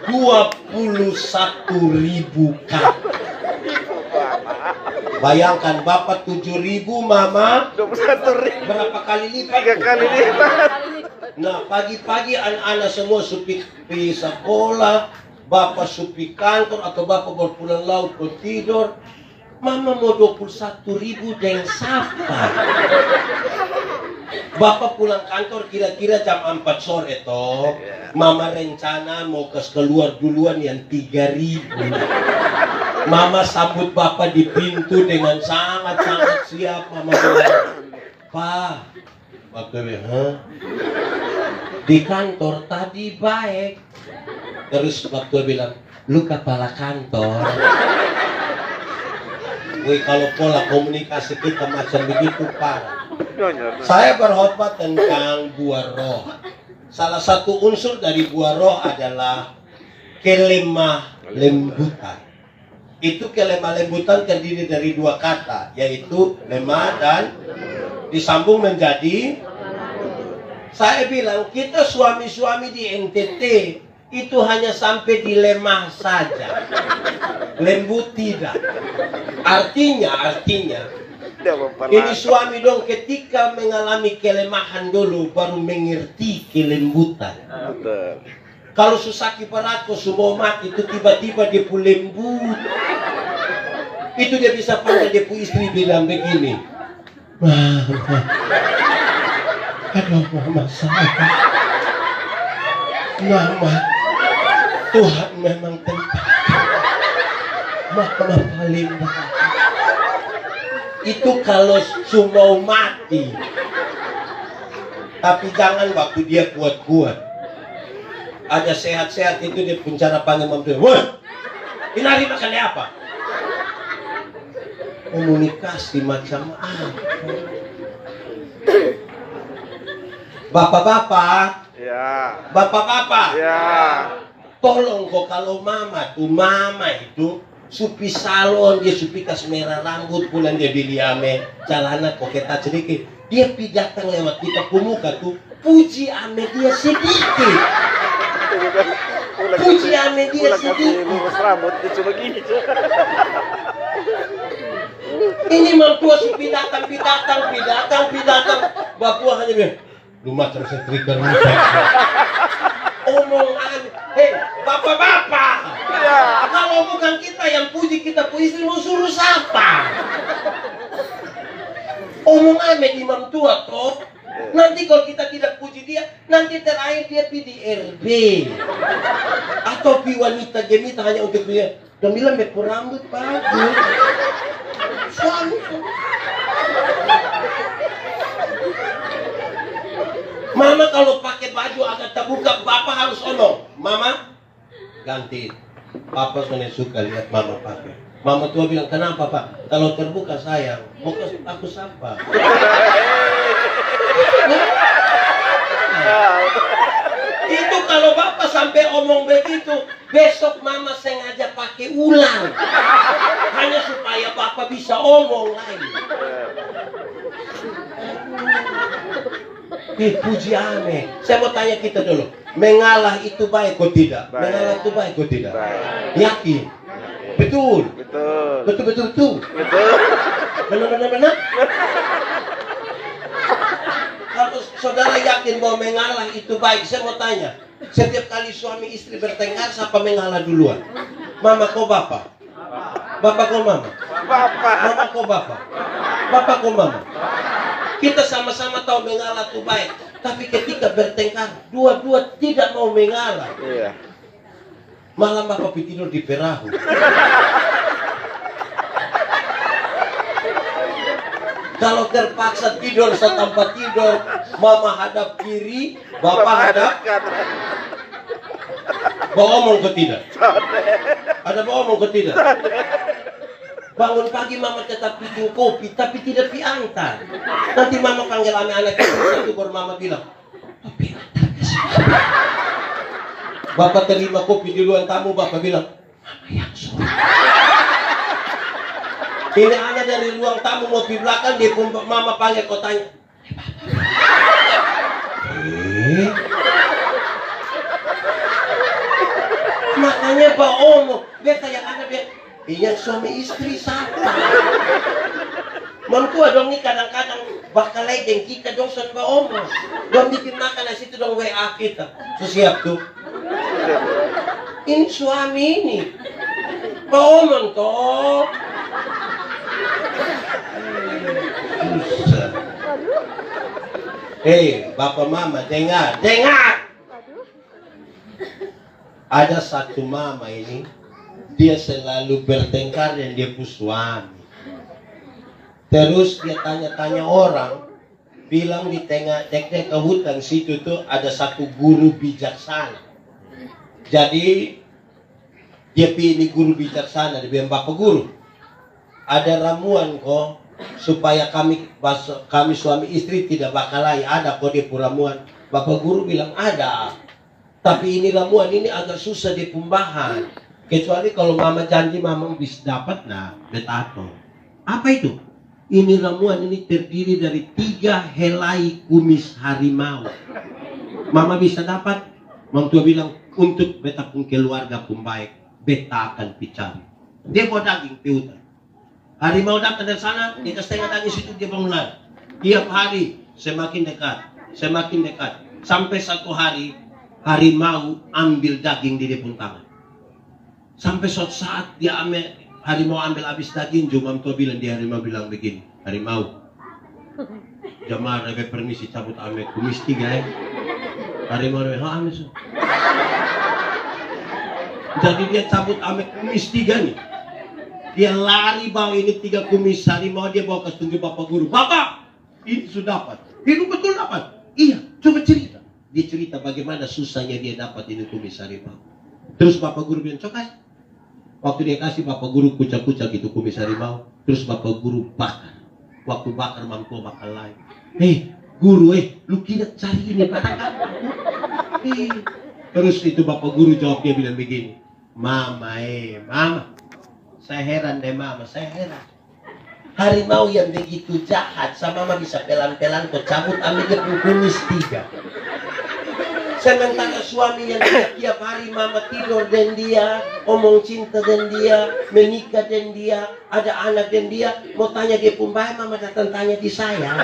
21.000 kata. Bayangkan bapak 7.000, mama 21.000. berapa kali lipat? 3 kali lipat. Nah, pagi-pagi anak-anak semua supi pergi sekolah, bapak supi kantor atau bapak baru pulang laut mau tidur. Mama mau 21.000 dengan siapa? Bapak pulang kantor kira-kira jam 4 sore toh. Mama rencana mau keluar duluan yang 3.000. Mama sambut bapak di pintu dengan sangat-sangat siap. Mama bilang, Pak, bapak bilang, di kantor tadi baik. Terus bapak bilang, lu kepala kantor. Wih, kalau pola komunikasi kita macam begitu, Pak. Saya berkhotbah tentang buah roh. Salah satu unsur dari buah roh adalah kelemah lembutan. Itu kelemah lembutan terdiri dari 2 kata, yaitu lemah dan disambung menjadi. Saya bilang kita suami-suami di NTT itu hanya sampai di lemah saja, lembut tidak. Artinya ini suami dong ketika mengalami kelemahan dulu baru mengerti kelembutan. Kalau susah kiparat ko semua mati itu tiba-tiba dia pun lembut. Itu dia bisa panggil dia pun istri bilang begini, Mama, aduh mama saya, Mama, Tuhan memang tempat Mama paling baik. Itu kalau semua mati. Tapi jangan waktu dia kuat-kuat. Ada sehat-sehat itu dia pun cara panggil mampu. Wah, ini hari makan apa? Komunikasi macam apa? Bapak-bapak, ya. Bapak-bapak, Ya. tolong kok kalau mama itu supi salon, dia supi kas merah rambut, pulang dia beli ame celana kok kita sedikit. Dia datang lewat kita pemuka tuh, puji ame dia sedikit. Puji ame dia sedikit. Lurus rambut dia cuma gini. Ini mertua supi datang. Bapak hanya bilang, lu macam setrika rusak. Omongan, hei bapak-bapak, Ya. kalau bukan kita yang puji kita puji istri mau suruh siapa? Omongan imam tua toh. Nanti kalau kita tidak puji dia, nanti terakhir dia pergi di RB atau pi wanita gemita hanya untuk dia. Dan bilang bepo rambut bagus. Suami. Mama kalau pakai baju agak terbuka, Bapak harus omong, Mama ganti. Papa sebenarnya suka lihat Mama pakai. Mama tua bilang, kenapa Pak? Kalau terbuka sayang, mau aku sapa. Itu kalau Bapak sampai omong begitu, besok Mama sengaja pakai ulang. Hanya supaya Bapak bisa omong lagi. Puji ame. Saya mau tanya kita dulu, mengalah itu baik atau tidak? Baik. Mengalah itu baik atau tidak? Baik. Yakin? Betul. Betul. Benar. Kalau saudara yakin bahwa mengalah itu baik, saya mau tanya, Setiap kali suami istri bertengkar, siapa mengalah duluan? Mama kau bapak? Bapak kau mama? Bapak. Mama kau bapak? Bapak kau mama? Kita sama-sama tahu mengalah itu baik. Tapi ketika bertengkar, dua-dua tidak mau mengalah. Iya. Malam bapak tidur di perahu. Kalau terpaksa tidur setanpa tidur, mama hadap kiri, bapak hadap. Bawa omong ke tidak? Ada bawa omong ke tidak? Bangun pagi mama tetap bikin kopi, tapi tidak diantar. Nanti mama panggil anak-anak itu baru mama bilang, kopi antar ke sini. Bapak terima kopi di ruang tamu, bapak bilang, mama yang suruh. Ini anak dari ruang tamu mau di belakang, dia pun mama panggil kotanya. Makanya Pak Omo, beta yang ada biar yang suami istri sama. Mantua dong nih kadang-kadang bakal ledeng kita dong sama Pak Omo. Dong bikin makan di situ dong WA kita. So siap tuh. Ini suami ini. Pak Omo toh. Hei, bapak mama, dengar. Ada satu mama ini, dia selalu bertengkar dengan dia punya suami. Terus dia tanya-tanya orang, bilang di tengah dek ke hutan situ tuh ada satu guru bijaksana. Jadi dia pilih guru bijaksana, dia bilang bapak guru, ada ramuan kok supaya kami suami istri tidak bakal lagi. Ada kok dia ramuan. Bapak guru bilang ada. Tapi ini ramuan ini agak susah di pembahan. Kecuali kalau mama janji mama bisa dapat, nah betato. Apa itu? Ini ramuan ini terdiri dari 3 helai kumis harimau. Mama bisa dapat. Mang tua bilang untuk beta pun keluarga pun baik, beta akan picari. Dia bawa daging piutan. Harimau datang dari sana, dia kasih tengah daging situ dia bangun lagi. Tiap hari semakin dekat. Sampai satu hari harimau ambil daging di dia pun tangan. Sampai suatu saat dia harimau ambil habis daging, Jumam tua bilang, dia harimau bilang begini, harimau, jamaah rebe permisi cabut ame kumis 3 ya. Harimau rebe, ame so. Jadi dia cabut ame kumis 3 nih. Dia lari bawa ini 3 kumis harimau, dia bawa ke tunggu bapak guru. Bapak, ini sudah dapat. Ini betul dapat. Iya, coba cerita. Dia cerita bagaimana susahnya dia dapat ini kumis harimau. Terus bapak guru bilang, cokai. Waktu dia kasih, bapak guru kucak-kucak itu kumis harimau. Terus bapak guru bakar. Waktu bakar mampu bakal lain. Hei guru, lu kira cari ini barang apa? Terus itu bapak guru jawab, dia bilang begini, mama, saya heran deh mama, saya heran. Harimau yang begitu jahat, sama mama bisa pelan-pelan kok cabut ambil dia kumis 3. Sementara suami yang tiap hari mama tidur dengan dia, omong cinta dengan dia, menikah dengan dia, ada anak dengan dia, mau tanya dia pun baik, mama datang tanya di saya.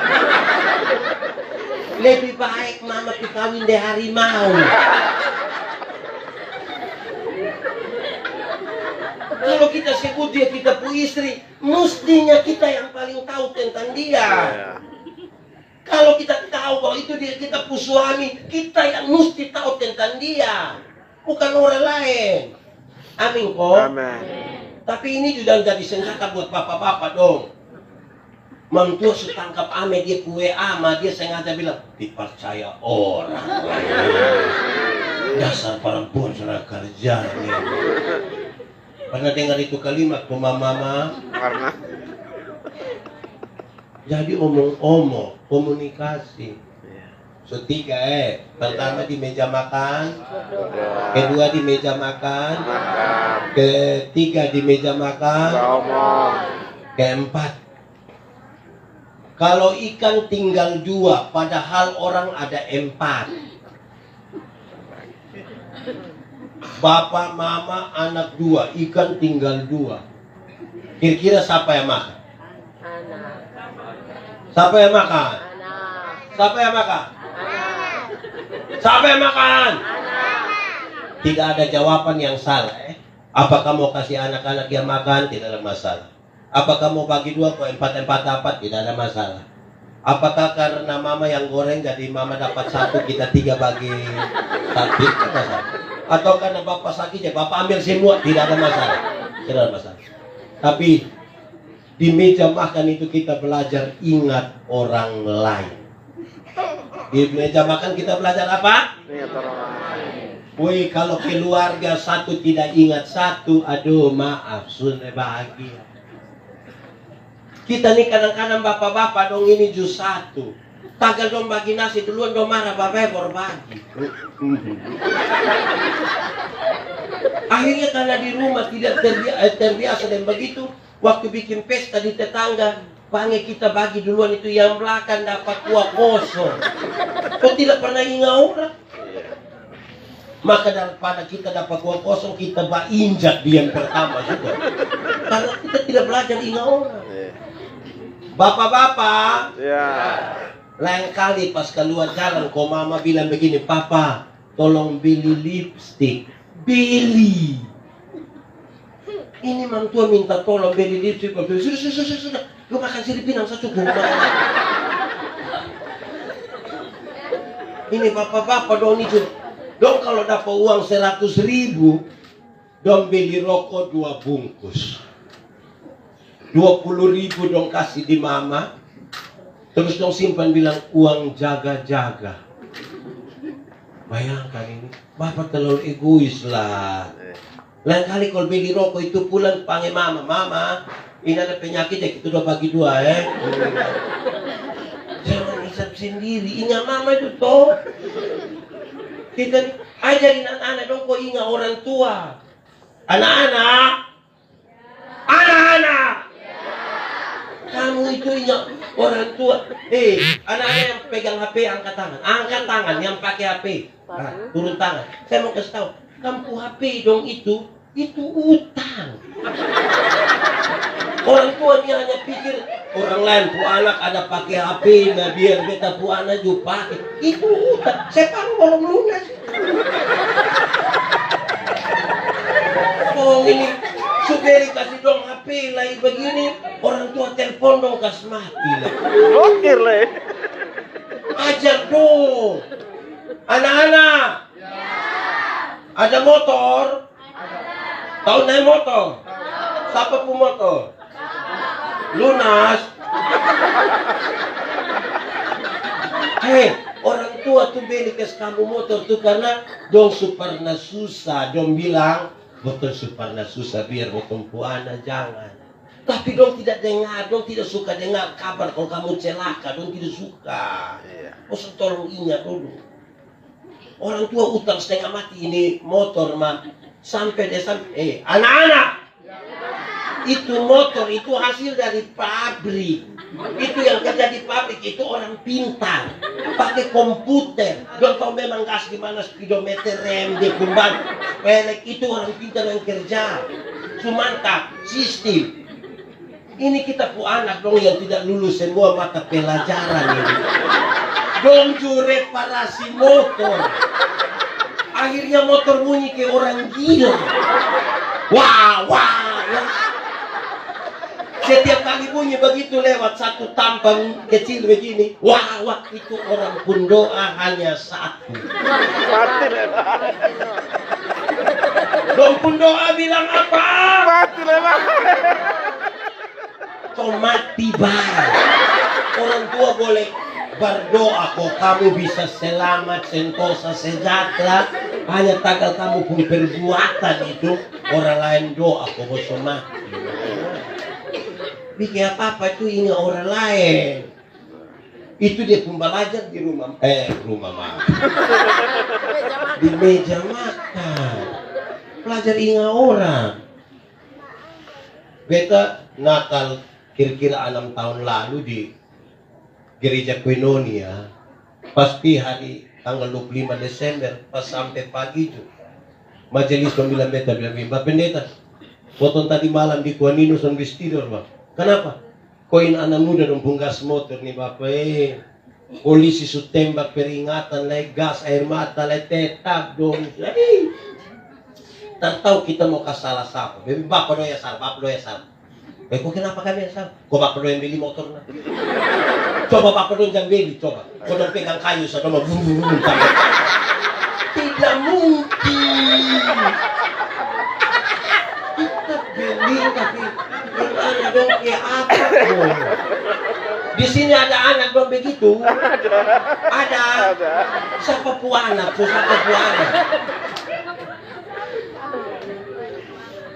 Lebih baik mama kawin deh harimau. Kalau kita sebut dia kita pu istri, mestinya kita yang paling tahu tentang dia. Kalau kita tahu bahwa itu dia kita pu suami, kita yang mesti tahu tentang dia, bukan orang lain. Amin kok. Amin. Tapi ini sudah jadi senjata buat bapak-bapak dong. Mantua setangkap ame dia pu WA, dia sengaja bilang dipercaya orang. Dasar perempuan sudah kerja nih. Pernah dengar itu kalimat mama? Karena Jadi omong-omong, komunikasi. So 3 pertama di meja makan, kedua di meja makan, ketiga di meja makan, keempat. Kalau ikan tinggal 2, padahal orang ada 4. Bapak, mama, anak 2, ikan tinggal 2. Kira-kira siapa yang makan? Anak. Siapa yang makan? Anak. Siapa yang makan? Anak. Siapa yang makan? Anak. Tidak ada jawaban yang salah. Apakah mau kasih anak-anak yang makan? Tidak ada masalah. Apakah mau bagi dua kok empat dapat? Tidak ada masalah. Apakah karena mama yang goreng jadi mama dapat satu kita tiga bagi satu? Tidak ada masalah. Atau karena bapak sakit ya bapak ambil semua? Tidak ada masalah. Tidak ada masalah. Tapi di meja makan itu kita belajar ingat orang lain. Di meja makan kita belajar apa? Ingat orang lain. Woi, kalau keluarga satu tidak ingat satu, aduh maaf, sudah bahagia. Kita nih kadang-kadang bapak-bapak dong ini jus satu. Tagal dong bagi nasi duluan dong marah bapak berbagi. Akhirnya karena di rumah tidak terbiasa dan begitu, waktu bikin pesta di tetangga, pange kita bagi duluan itu yang belakang dapat kuah kosong. Kok tidak pernah ingat orang? Maka daripada kita dapat uang kosong, kita injak dia yang pertama juga. Karena kita tidak belajar ingat orang. Bapak-bapak, lain kali pas keluar jalan, kok mama bilang begini, papa, tolong beli lipstick. Beli. Ini mantua minta tolong beli lipstick. Sudah. Gue makan sirip pinang, saya cukup. Ini bapak-bapak dong itu. Dong kalau dapat uang 100.000, dong beli rokok 2 bungkus. 20.000 dong kasih di mama. Terus dong simpan bilang uang jaga-jaga. Bayangkan ini, bapak terlalu egois lah. Lain kali kalau beli rokok itu pulang panggil mama, mama, ini ada penyakit ya kita udah bagi 2 Jangan hisap sendiri, ingat mama itu toh. Kita ajarin anak-anak dong kok ingat orang tua. Anak-anak. Anak-anak. Kamu itu ingat orang tua. Anak-anak yang pegang HP angkat tangan. Angkat tangan yang pakai HP. Nah, turun tangan. Saya mau kasih tahu, kamu HP dong itu utang. Orang tua dia hanya pikir orang lain pu anak ada pakai HP, nah biar beta pu anak juga pakai. Itu utang. Saya baru lunas. Oh ini supaya kasih dong HP lagi begini, orang tua telepon dong kasih mati lah. Blokir lah. Ajar dong. Anak-anak. Ada motor? Tahu naik motor? Siapa pu motor? Lunas. Orang tua tuh beli kes kamu motor tuh karena dong superna susah. Dong bilang betul superna susah biar botong puana jangan. Tapi dong tidak dengar, dong tidak suka dengar kabar kalau kamu celaka, dong tidak suka. Usah tolong ingat dulu. Orang tua utang setengah mati ini motor mah sampai desa. Anak-anak. Itu motor itu hasil dari pabrik. Itu yang kerja di pabrik itu orang pintar pakai komputer. Dia tahu memang gas gimana speedometer rem dia kembang pelek itu orang pintar yang kerja. Mantap sistem. Ini kita pu anak dong yang tidak lulus semua mata pelajaran ini. Dong ju reparasi motor. Akhirnya motor bunyi kayak orang gila. Wah. Setiap kali bunyi begitu lewat satu tampang kecil begini, wah itu orang pun doa hanya satu. Mati lah. Dong pun doa bilang apa? Mati lah. Kau mati bang. Orang tua boleh berdoa kok kamu bisa selamat, sentosa, sejahtera. Hanya tagal kamu pun perbuatan itu orang lain doa kok bisa mati. Bikin apa-apa itu ingat orang lain. Itu dia pun belajar di rumah makan. Di meja makan. Belajar ingat orang. Beta Natal kira-kira 6 tahun lalu di gereja Koinonia. Pasti hari tanggal 25 Desember pas sampai pagi itu. Majelis bilang beta bilang, Mbak Pendeta, potong tadi malam di Kuanino sambil tidur, Bang. Kenapa? Koin anak muda dong punggas motor nih Bapak. Polisi su tembak peringatan, gas air mata, tetap dong. Tertahu kita mau kasih salah siapa. Bapak doa ya salah, bapak doa ya salah. Kok kenapa kami yang salah? Kok bapak doa yang beli motor? Coba bapak doa yang beli, coba. Kau dong pegang kayu, saya mau tidak mungkin. Kita beli tapi gimana dong kayak apa dong? Di sini ada anak dong begitu? Ada. Siapa pu anak? Siapa pu anak?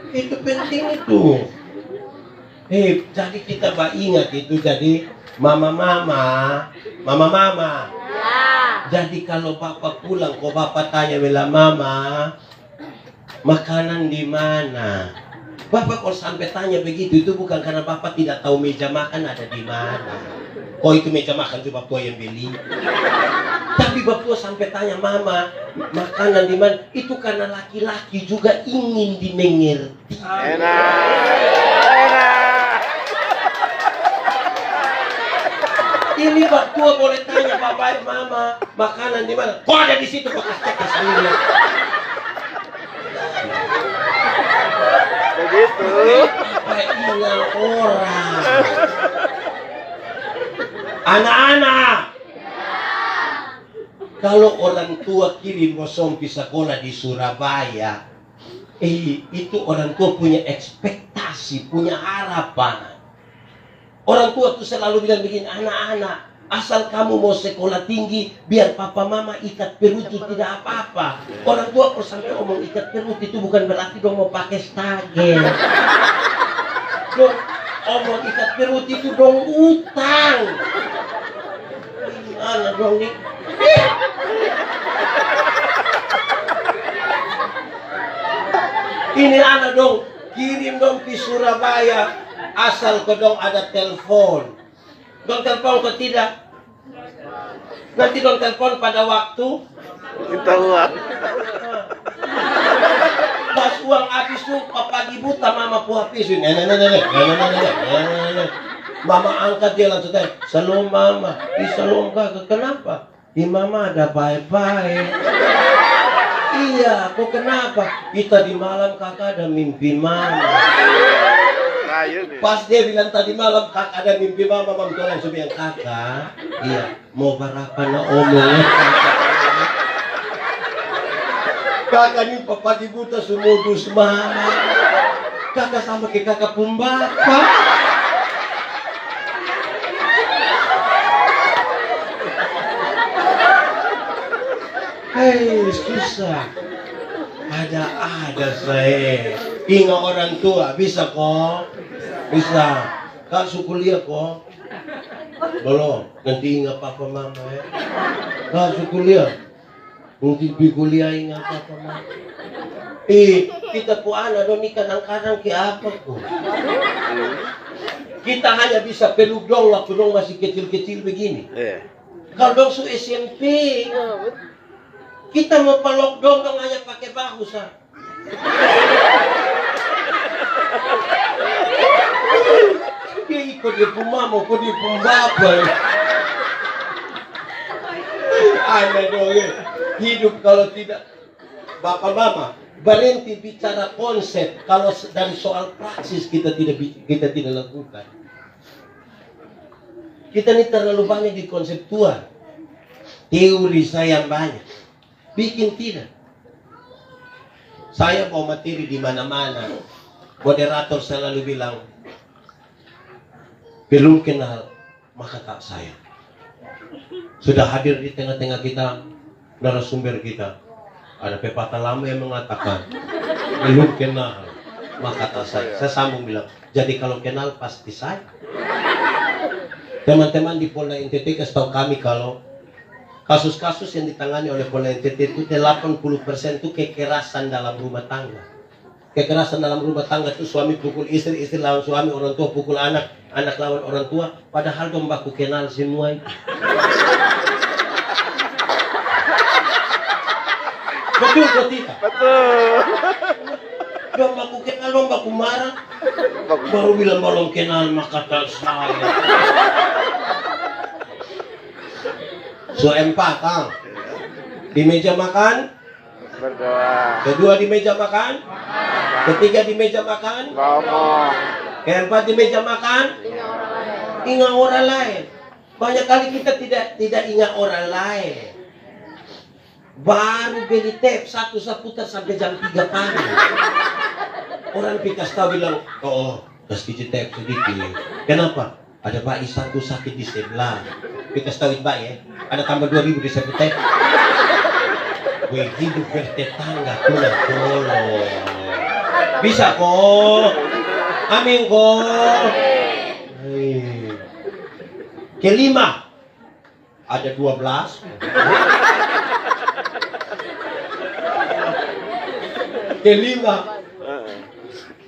Itu penting itu. Jadi kita ingat itu. Jadi mama. Ya. Jadi kalau bapak pulang, kok bapak tanya bila mama, makanan di mana? Bapak kalau sampai tanya begitu, itu bukan karena bapak tidak tahu meja makan ada di mana. Oh itu meja makan itu bapak yang beli. Tapi bapak sampai tanya mama, makanan di mana? Itu karena laki-laki juga ingin dimengerti. Ini bapak boleh tanya bapak mama, makanan di mana? Kok ada di situ? Kok cek sendiri. Begitu. Ingat orang. Anak-anak, kalau orang tua kirim kosong pergi sekolah di Surabaya, itu orang tua punya ekspektasi, punya harapan. Orang tua tuh selalu bilang begini, anak-anak, asal kamu mau sekolah tinggi, biar papa mama ikat perut itu tidak apa-apa. Orang tua kalau sampai omong ikat perut itu bukan berarti dong mau pakai stagen. Dong, omong ikat perut itu dong utang. Gimana dong nih? Ini anak dong, kirim dong ke Surabaya. Asal kodong ada telepon. Dong telepon kok tidak? Nanti dong telepon pada waktu Minta uang. pas uang habis tuh pagi buta mama pu habis. Mama angkat dia langsung tanya, "Salam mama." "Salam kakak." "Kenapa?" "Mama ada bye-bye." "Iya, kok kenapa?" "Kita di malam kakak ada mimpi mama." Pas dia bilang tadi malam kakak ada mimpi mama, mama tuh langsung bilang, "Kakak, iya, mau berapa nak omong?" Kakak ini pagi buta semodus mama. Kakak sama kayak kakak pembapa. Susah. Ada saya. Ingat orang tua, bisa kok. Bisa. Kak suku kuliah kok. Belum. Nanti ingat papa mama ya. Kak suku kuliah. Nanti pergi kuliah ingat papa mama. Kita pu anak dong ini kadang-kadang ke apa kok. Kita hanya bisa peluk dong waktu dong masih kecil-kecil begini. Kalau dong su SMP, kita mau peluk dong hanya pakai bahu sah. Dia ikut dia pun mama, kok dia pun bapa. Aneh dong ya. Hidup kalau tidak bapak mama berhenti bicara konsep, kalau dari soal praksis kita tidak lakukan. Kita ini terlalu banyak di konseptual, teori saya banyak, bikin tidak. Saya bawa materi di mana-mana. Moderator selalu bilang, belum kenal maka tak sayang. Sudah hadir di tengah-tengah kita narasumber kita. Ada pepatah lama yang mengatakan, belum kenal maka tak sayang. Saya sambung bilang, jadi kalau kenal pasti sayang. Teman-teman di Polda NTT kasih tahu kami kalau kasus-kasus yang ditangani oleh Polda NTT itu 80% itu kekerasan dalam rumah tangga. Kekerasan dalam rumah tangga itu suami pukul istri, istri lawan suami, orang tua pukul anak, anak lawan orang tua. Padahal dong baku kenal semua itu. Betul atau tidak? Betul. Dong baku kenal, dong baku marah. Baru bilang belum kenal maka tak sayang. So empat, Kang. Di meja makan Berdoa. Kedua di meja makan. Ketiga di meja makan. Ngomong. Keempat di meja makan. Ingat orang lain. Banyak kali kita tidak ingat orang lain. Baru beli tape satu seputar sampai jam 3 pagi. Orang pikas tahu bilang, oh, kasih tape sedikit. Kenapa? Ada bayi satu sakit di sebelah. Pikas tahu bayi ya. Ada tambah 2.000 di satu tape. Gue hidup bertetangga tulang tolong. Bisa kok. Amin kok. Kelima. Ada 12. Kelima.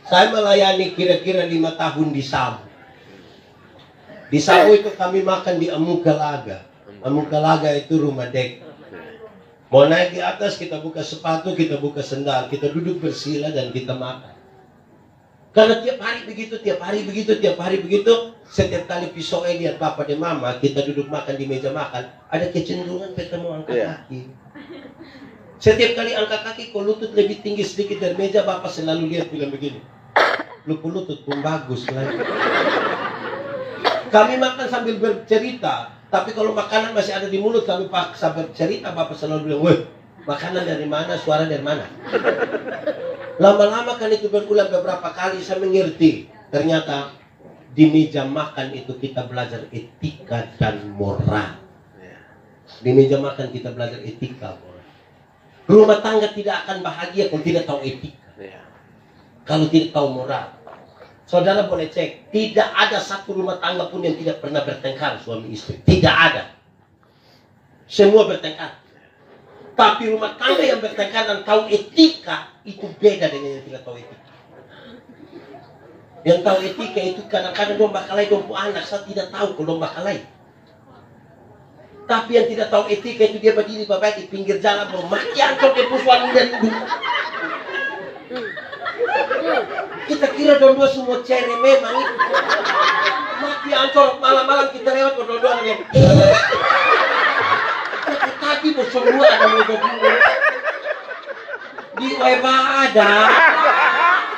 Saya melayani kira-kira 5 tahun di Sabu. Di Sabu itu kami makan di Amukalaga. Amukalaga itu rumah dek. Mau naik di atas, kita buka sepatu, kita buka sendal, kita duduk bersila dan kita makan. Karena tiap hari begitu, tiap hari begitu, tiap hari begitu. Setiap kali pisau lihat papa dan mama, kita duduk makan di meja makan, ada kecenderungan kita mau angkat kaki. Setiap kali angkat kaki, kok lutut lebih tinggi sedikit dari meja, bapak selalu lihat bilang begini. Lutut pun bagus lagi. Kami makan sambil bercerita. Tapi kalau makanan masih ada di mulut, kami paksa bercerita, bapak selalu bilang, weh, makanan dari mana, suara dari mana? Lama-lama kan itu berulang beberapa kali, saya mengerti. Ternyata di meja makan itu kita belajar etika dan moral. Di meja makan kita belajar etika, moral. Rumah tangga tidak akan bahagia kalau tidak tahu etika. Kalau tidak tahu moral. Saudara boleh cek, tidak ada satu rumah tangga pun yang tidak pernah bertengkar suami istri. Tidak ada. Semua bertengkar. Tapi rumah tangga yang bertengkar dan tahu etika, itu beda dengan yang tidak tahu etika. Yang tahu etika itu kadang-kadang domba kalai dompu anak, saya tidak tahu kalau domba kalai. Tapi yang tidak tahu etika itu dia berdiri bapak di pinggir jalan, bro. Mati angkot dia pusuan dan kita kira dua-dua semua cere memang itu. Mati ancor malam-malam kita lewat berdua-dua dia. Tadi bos semua ada berdua. Di Weba ada.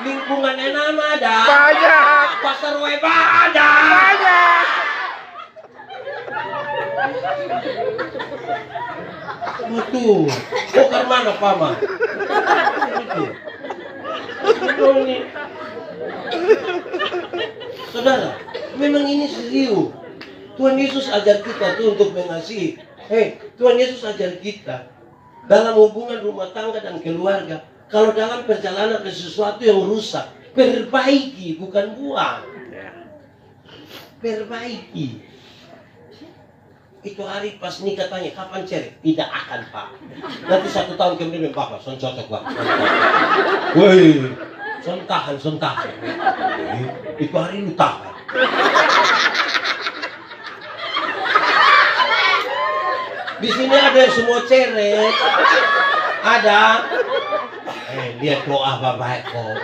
Lingkungan Enam ada. Banyak. Pasar Weba ada. Banyak. Betul. Bukan mana Pama? Betul. Betul nih. Saudara, memang ini serius. Tuhan Yesus ajar kita tuh untuk mengasihi. Tuhan Yesus ajar kita dalam hubungan rumah tangga dan keluarga. Kalau dalam perjalanan ada sesuatu yang rusak, perbaiki, bukan buang. Perbaiki. Itu hari pas nikah tanya, kapan cerai? Tidak akan, Pak. Nanti 1 tahun kemudian, Bapak, son cocok, Pak. Woi, son tahan. Itu hari lu tahan. Di sini ada yang semua cerai. Ada. Lihat doa Bapak kok.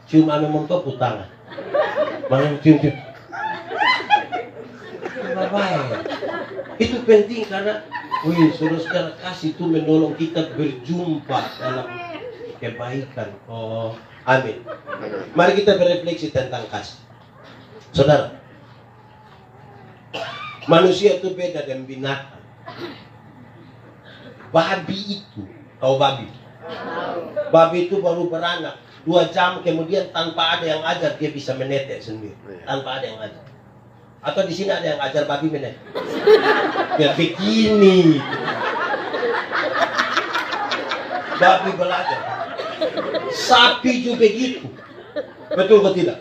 Cium ame montok putangan. Mana cium. Bapak. Itu penting karena saudara kasih itu menolong kita berjumpa dalam kebaikan. Oh, amin. Mari kita berefleksi tentang kasih. Saudara, manusia itu beda dengan binatang. Babi itu, tahu babi? Babi itu baru beranak 2 jam kemudian tanpa ada yang ajar dia bisa menetek sendiri. Tanpa ada yang ajar. Atau di sini ada yang ajar babi menetek? Ya begini. Babi belajar. Sapi juga begitu. Betul atau tidak?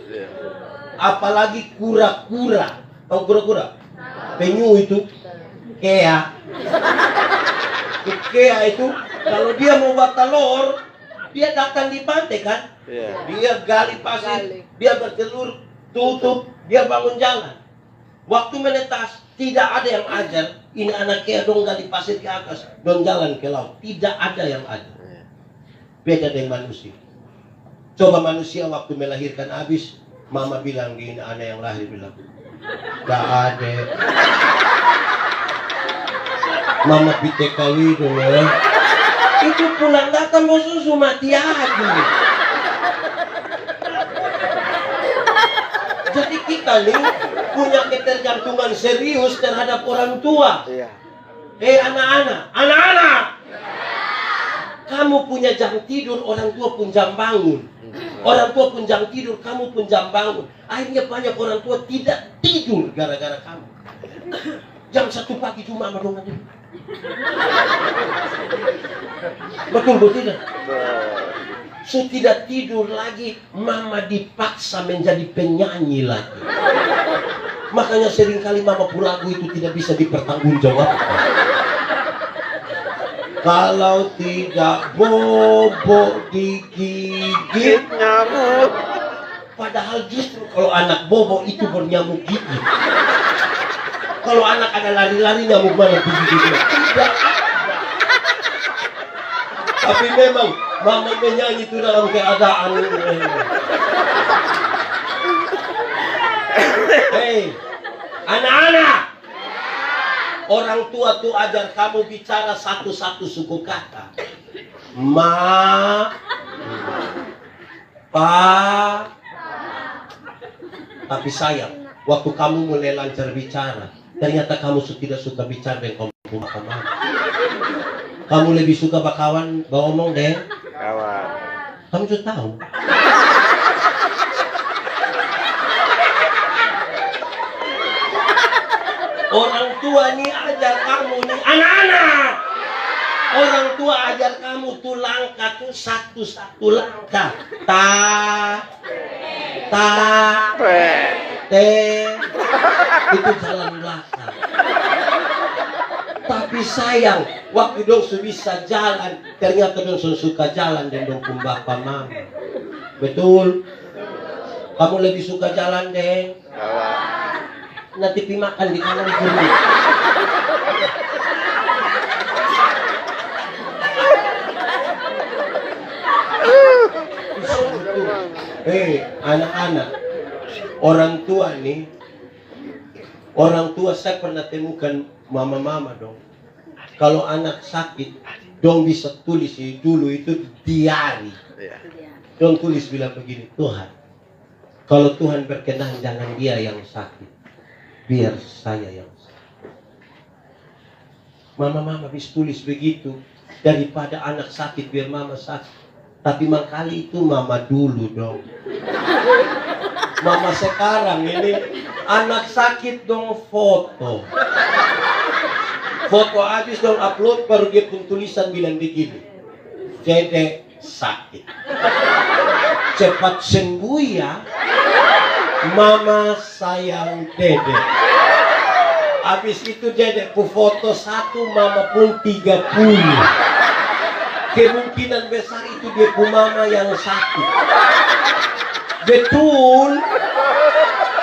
Apalagi kura-kura. Tahu kura-kura? Penyu itu. Kea. Kea itu kalau dia mau buat telur, dia datang di pantai kan? Dia gali pasir, dia bertelur, tutup, dia bangun jalan. Waktu menetas, tidak ada yang ajar. Ini anak kea dong gali pasir ke atas, dong jalan ke laut. Tidak ada yang ajar. Beda dengan manusia. Coba manusia waktu melahirkan habis, mama bilang gini, anak yang lahir bilang, gak ada. Mama pite kali dong ya. Itu pulang datang mau susu mati aja. Jadi kita nih punya ketergantungan serius terhadap orang tua. Iya. Anak-anak, kamu punya jam tidur, orang tua pun jam bangun. Orang tua pun jam tidur, kamu pun jam bangun. Akhirnya banyak orang tua tidak tidur gara-gara kamu. Jam 1 pagi cuma madongan itu. Betul tidak? So tidak tidur lagi, mama dipaksa menjadi penyanyi lagi. Makanya seringkali mama lagu itu tidak bisa dipertanggungjawabkan. Kalau tidak bobo digigit Nyamuk. Padahal justru kalau anak bobo itu bernyamuk gigit. Kalau anak ada lari-lari nyamuk mana gigit-gigit. Tidak. Tapi memang mama menyanyi itu dalam keadaan Hei, anak-anak, orang tua tuh ajar kamu bicara satu-satu suku kata. Ma, pa. Tapi sayang, waktu kamu mulai lancar bicara, ternyata kamu tidak suka bicara dengan kamu. Kamu lebih suka bakawan, ngomong deh. Kawan. Kamu sudah tahu. Orang tua nih ajar kamu nih, anak-anak. Orang tua ajar kamu tuh langkah tuh satu-satu langkah. Te. Itu jalan belakang. Tapi sayang, waktu dong bisa jalan, ternyata dong suka jalan dan dong pun bapak mama. Betul? Kamu lebih suka jalan deh. Nanti pi makan di kanan kiri. Anak-anak, orang tua nih, orang tua saya pernah temukan mama-mama dong. Kalau anak sakit, dong bisa tulis dulu itu diari. Dong tulis bilang begini, Tuhan, kalau Tuhan berkenan jangan dia yang sakit, biar saya yang sakit. Mama-mama bisa tulis begitu, daripada anak sakit biar mama sakit. Tapi makali itu mama dulu dong. Mama sekarang ini anak sakit dong foto. Foto habis dong upload baru dia pun tulisan bilang begini. Dede sakit. Cepat sembuh ya. Mama sayang Dede. Habis itu Dede ku foto 1, mama pun 30. Kemungkinan besar itu dia pu mama yang sakit. Betul.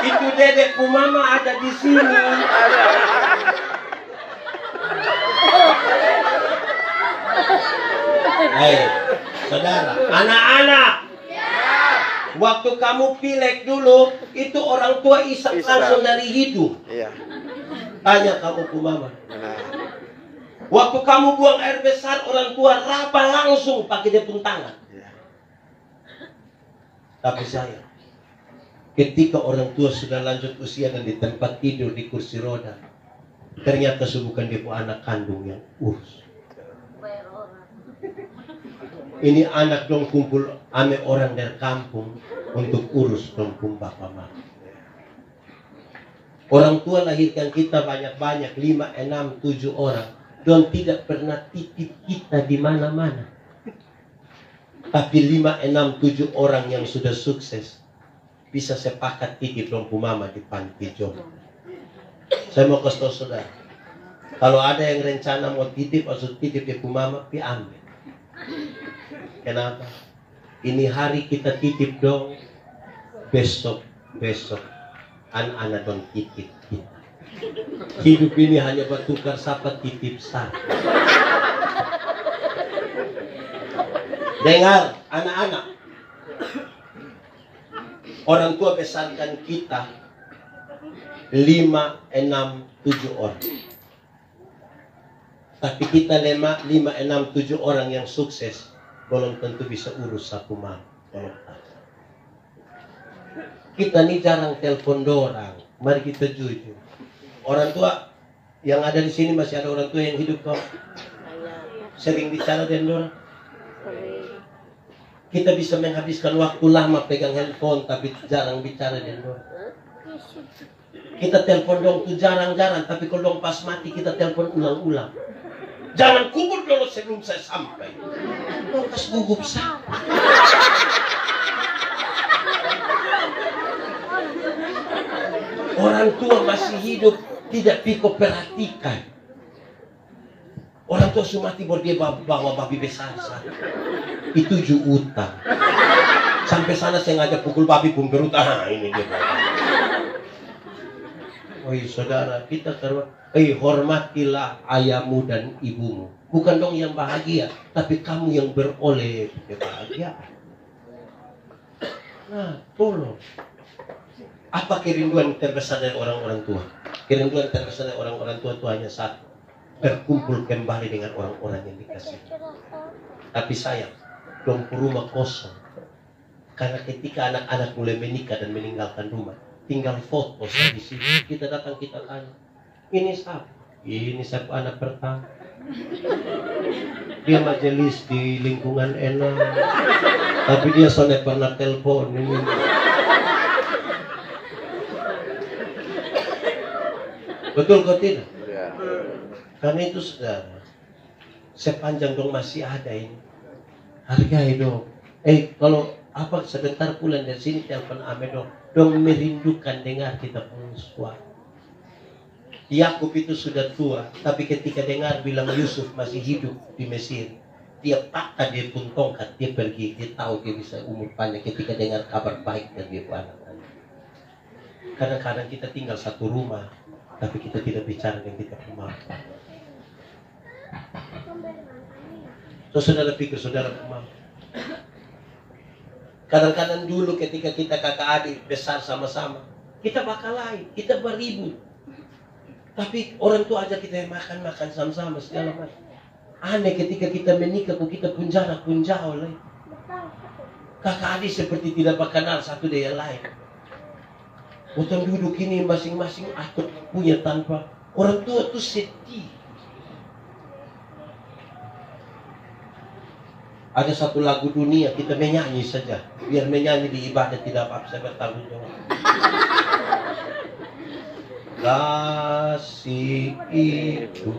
Itu Dedek pu mama ada di sini. Hei, saudara, anak-anak. Waktu kamu pilek dulu, itu orang tua isap langsung dari hidung. Iya. Tanya kamu pu mama. Waktu kamu buang air besar, orang tua raba langsung pakai dia pun tangan. Tapi sayang, ketika orang tua sudah lanjut usia dan di tempat tidur di kursi roda, ternyata bukan dia pun anak kandung yang urus. Ini anak dong kumpul ame orang dari kampung untuk urus dong pun bapak mama. Orang tua lahirkan kita banyak-banyak, 5, 6, 7 orang. Don tidak pernah titip kita di mana-mana. Tapi 5, 6, 7 orang yang sudah sukses bisa sepakat titip dong mama di panti jompo. Saya mau kasih tahu saudara, kalau ada yang rencana mau titip atau titip di mama, pi ambil. Kenapa? Ini hari kita titip dong, besok anak-anak dong titip kita. Hidup ini hanya bertukar sapa titip satu. Dengar anak-anak, orang tua besarkan kita 5, 6, 7 orang. Tapi kita 5, 6, 7 orang yang sukses, belum tentu bisa urus satu malam. Kita nih jarang telepon dorang. Mari kita jujur. Orang tua yang ada di sini, masih ada orang tua yang hidup kok. Sering bicara dengan dorang. Kita bisa menghabiskan waktu lama pegang handphone tapi jarang bicara dengan dorang. Kita telepon dong tuh jarang-jarang, tapi kalau dong pas mati kita telepon ulang-ulang. Jangan kubur dulu sebelum saya sampai. Dong kas gugup saya. Orang tua masih hidup tidak piko perhatikan. Orang tua sudah mati baru dia bawa babi besar. Itu utang. Sampai sana saya ngajak pukul babi pun perut. Ini dia. Oh saudara, kita hormatilah ayahmu dan ibumu. Bukan dong yang bahagia, tapi kamu yang beroleh kebahagiaan. Nah, tolong. Apa kerinduan terbesar dari orang-orang tua? Kerinduan terbesar dari orang-orang tua itu hanya satu. Berkumpul kembali dengan orang-orang yang dikasih. Tapi sayang, dong rumah kosong. Karena ketika anak-anak mulai menikah dan meninggalkan rumah, tinggal foto di sini. Kita datang, kita tanya, ini siapa? Ini siapa anak pertama? Dia majelis di lingkungan enak, tapi dia soalnya pernah telepon ini. Betul kok tidak? Karena itu saudara, sepanjang dong masih ada ini, hargai dong. Kalau apa sebentar pulang dari sini telepon ame dong merindukan dengar kita punya suara. Yakub itu sudah tua, tapi ketika dengar bilang Yusuf masih hidup di Mesir, dia patah, dia pun tongkat, dia pergi, dia tahu dia bisa umur panjang ketika dengar kabar baik dari anak-anak. Kadang-kadang kita tinggal satu rumah, tapi kita tidak bicara dengan kita rumah. So, saudara pikir saudara rumah. Kadang-kadang dulu ketika kita kakak adik besar sama-sama, kita bakal lain, kita beribut. Tapi orang tua aja kita makan sama-sama segala macam. Aneh ketika kita menikah, kok kita pun jarak pun jauh lah. Kakak adik seperti tidak kenal satu dengan lain. Utang duduk ini masing-masing atau punya tanpa orang tua itu sedih. Ada satu lagu dunia, kita menyanyi saja. Biar menyanyi di ibadah tidak apa-apa, saya bertanggung jawab. Kasih itu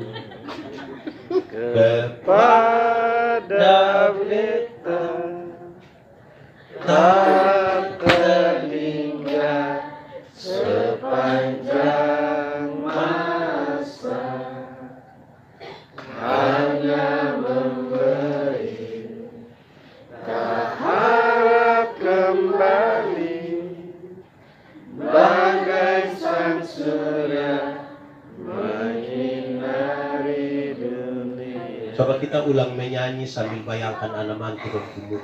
kepada kita tak terhingga sepanjang masa, hanya memberi, tak harap kembali, bagai sang surya menyinari dunia. Coba kita ulang menyanyi sambil bayangkan anak mantu berkumur.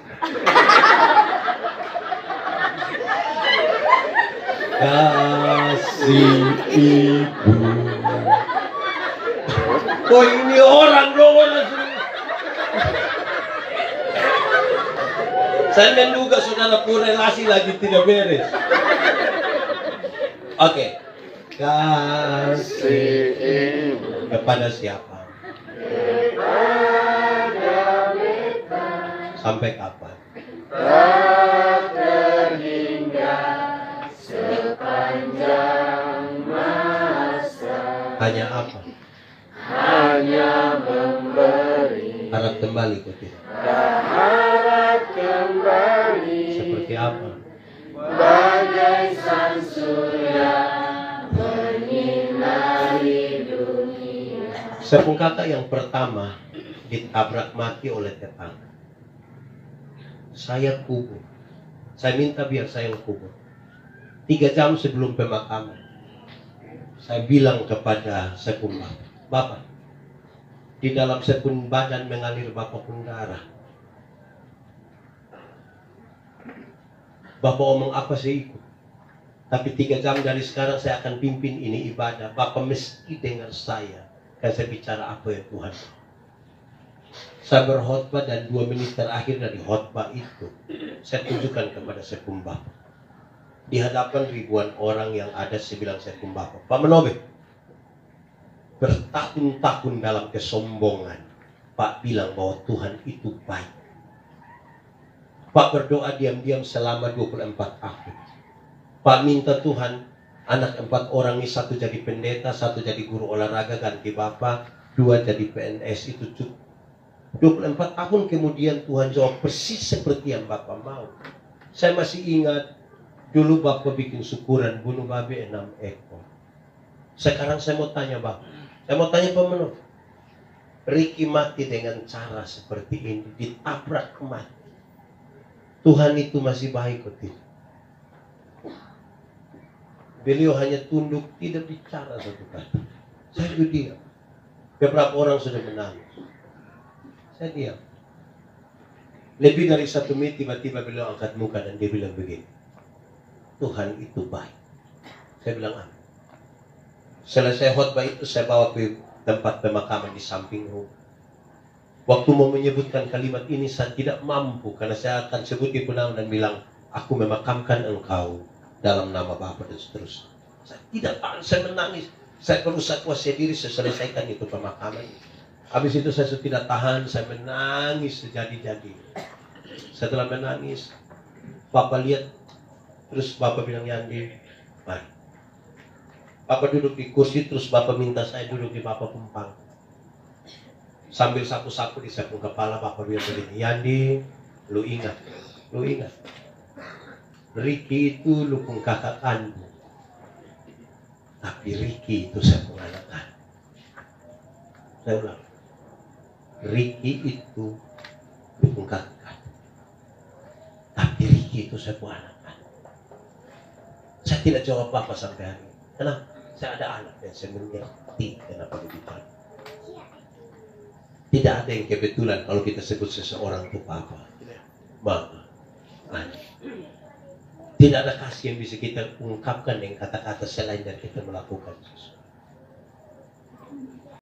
Kasih ibu. Oh ini orang dong, orang. Saya menduga saudara pun relasi lagi tidak beres. Oke. Kasih ibu kepada siapa? Kepada beta. Sampai kapan? Tak terhingga sepanjang masa. Hanya apa? Hanya memberi. Harap kembali kok tidak? Harap kembali. Seperti apa? Bagai sang surya menyinari dunia. Sepung kakak yang pertama ditabrak mati oleh tetangga. Saya kubur. Saya minta biar saya kubur. 3 jam sebelum pemakaman, saya bilang kepada sepung bapak, di dalam sepung badan mengalir bapak pun darah. Bapak omong apa sih ikut? Tapi 3 jam dari sekarang saya akan pimpin ini ibadah. Bapak mesti dengar saya. Dan saya bicara apa ya Tuhan. Saya berkhotbah dan 2 menit terakhir dari khotbah itu, saya tunjukkan kepada saya Bapak. Di hadapan ribuan orang yang ada, saya bilang saya Bapak. Pak Manobe, bertahun-tahun dalam kesombongan, Pak bilang bahwa Tuhan itu baik. Pak berdoa diam-diam selama 24 tahun. Pak minta Tuhan, anak 4 orang ini, 1 jadi pendeta, 1 jadi guru olahraga ganti Bapak, 2 jadi PNS, itu cukup. 24 tahun kemudian Tuhan jawab persis seperti yang Bapak mau. Saya masih ingat dulu Bapak bikin syukuran bunuh babi 6 ekor. Sekarang saya mau tanya Bapak, saya mau tanya Pak Manobe, Ricky mati dengan cara seperti ini, ditabrak mati. Tuhan itu masih baik kok tidak? Beliau hanya tunduk, tidak bicara satu kata. Saya juga diam. Beberapa orang sudah menangis. Saya diam. Lebih dari 1 menit tiba-tiba beliau angkat muka dan dia bilang begini, Tuhan itu baik. Saya bilang apa? Selesai khotbah itu saya bawa ke tempat pemakaman di samping rumah. Waktu mau menyebutkan kalimat ini saya tidak mampu karena saya akan sebut di penaung dan bilang, aku memakamkan engkau dalam nama Bapa dan seterusnya. Saya tidak tahan, saya menangis. Saya berusaha kuasai diri, saya selesaikan itu pemakaman. Habis itu saya sudah tidak tahan, saya menangis sejadi-jadi. Setelah menangis, Bapak lihat, terus Bapak bilang, Yandi, mari. Bapak duduk di kursi, terus Bapak minta saya duduk di Bapak pumpang. Sambil sapu-sapu di samping kepala, Bapak bilang begini, Yandi, lu ingat. Ricky itu lu pun kakak kandung. Tapi Ricky itu saya penganakan. Saya ulang. Ricky itu dukung kakak, tapi Ricky itu saya anak. Saya tidak jawab apa sampai hari ini. Kenapa? Saya ada anak dan saya mengerti kenapa begitu. Tidak ada yang kebetulan kalau kita sebut seseorang itu papa, mama, anak. Tidak ada kasih yang bisa kita ungkapkan dengan kata-kata selain dari kita melakukan sesuatu.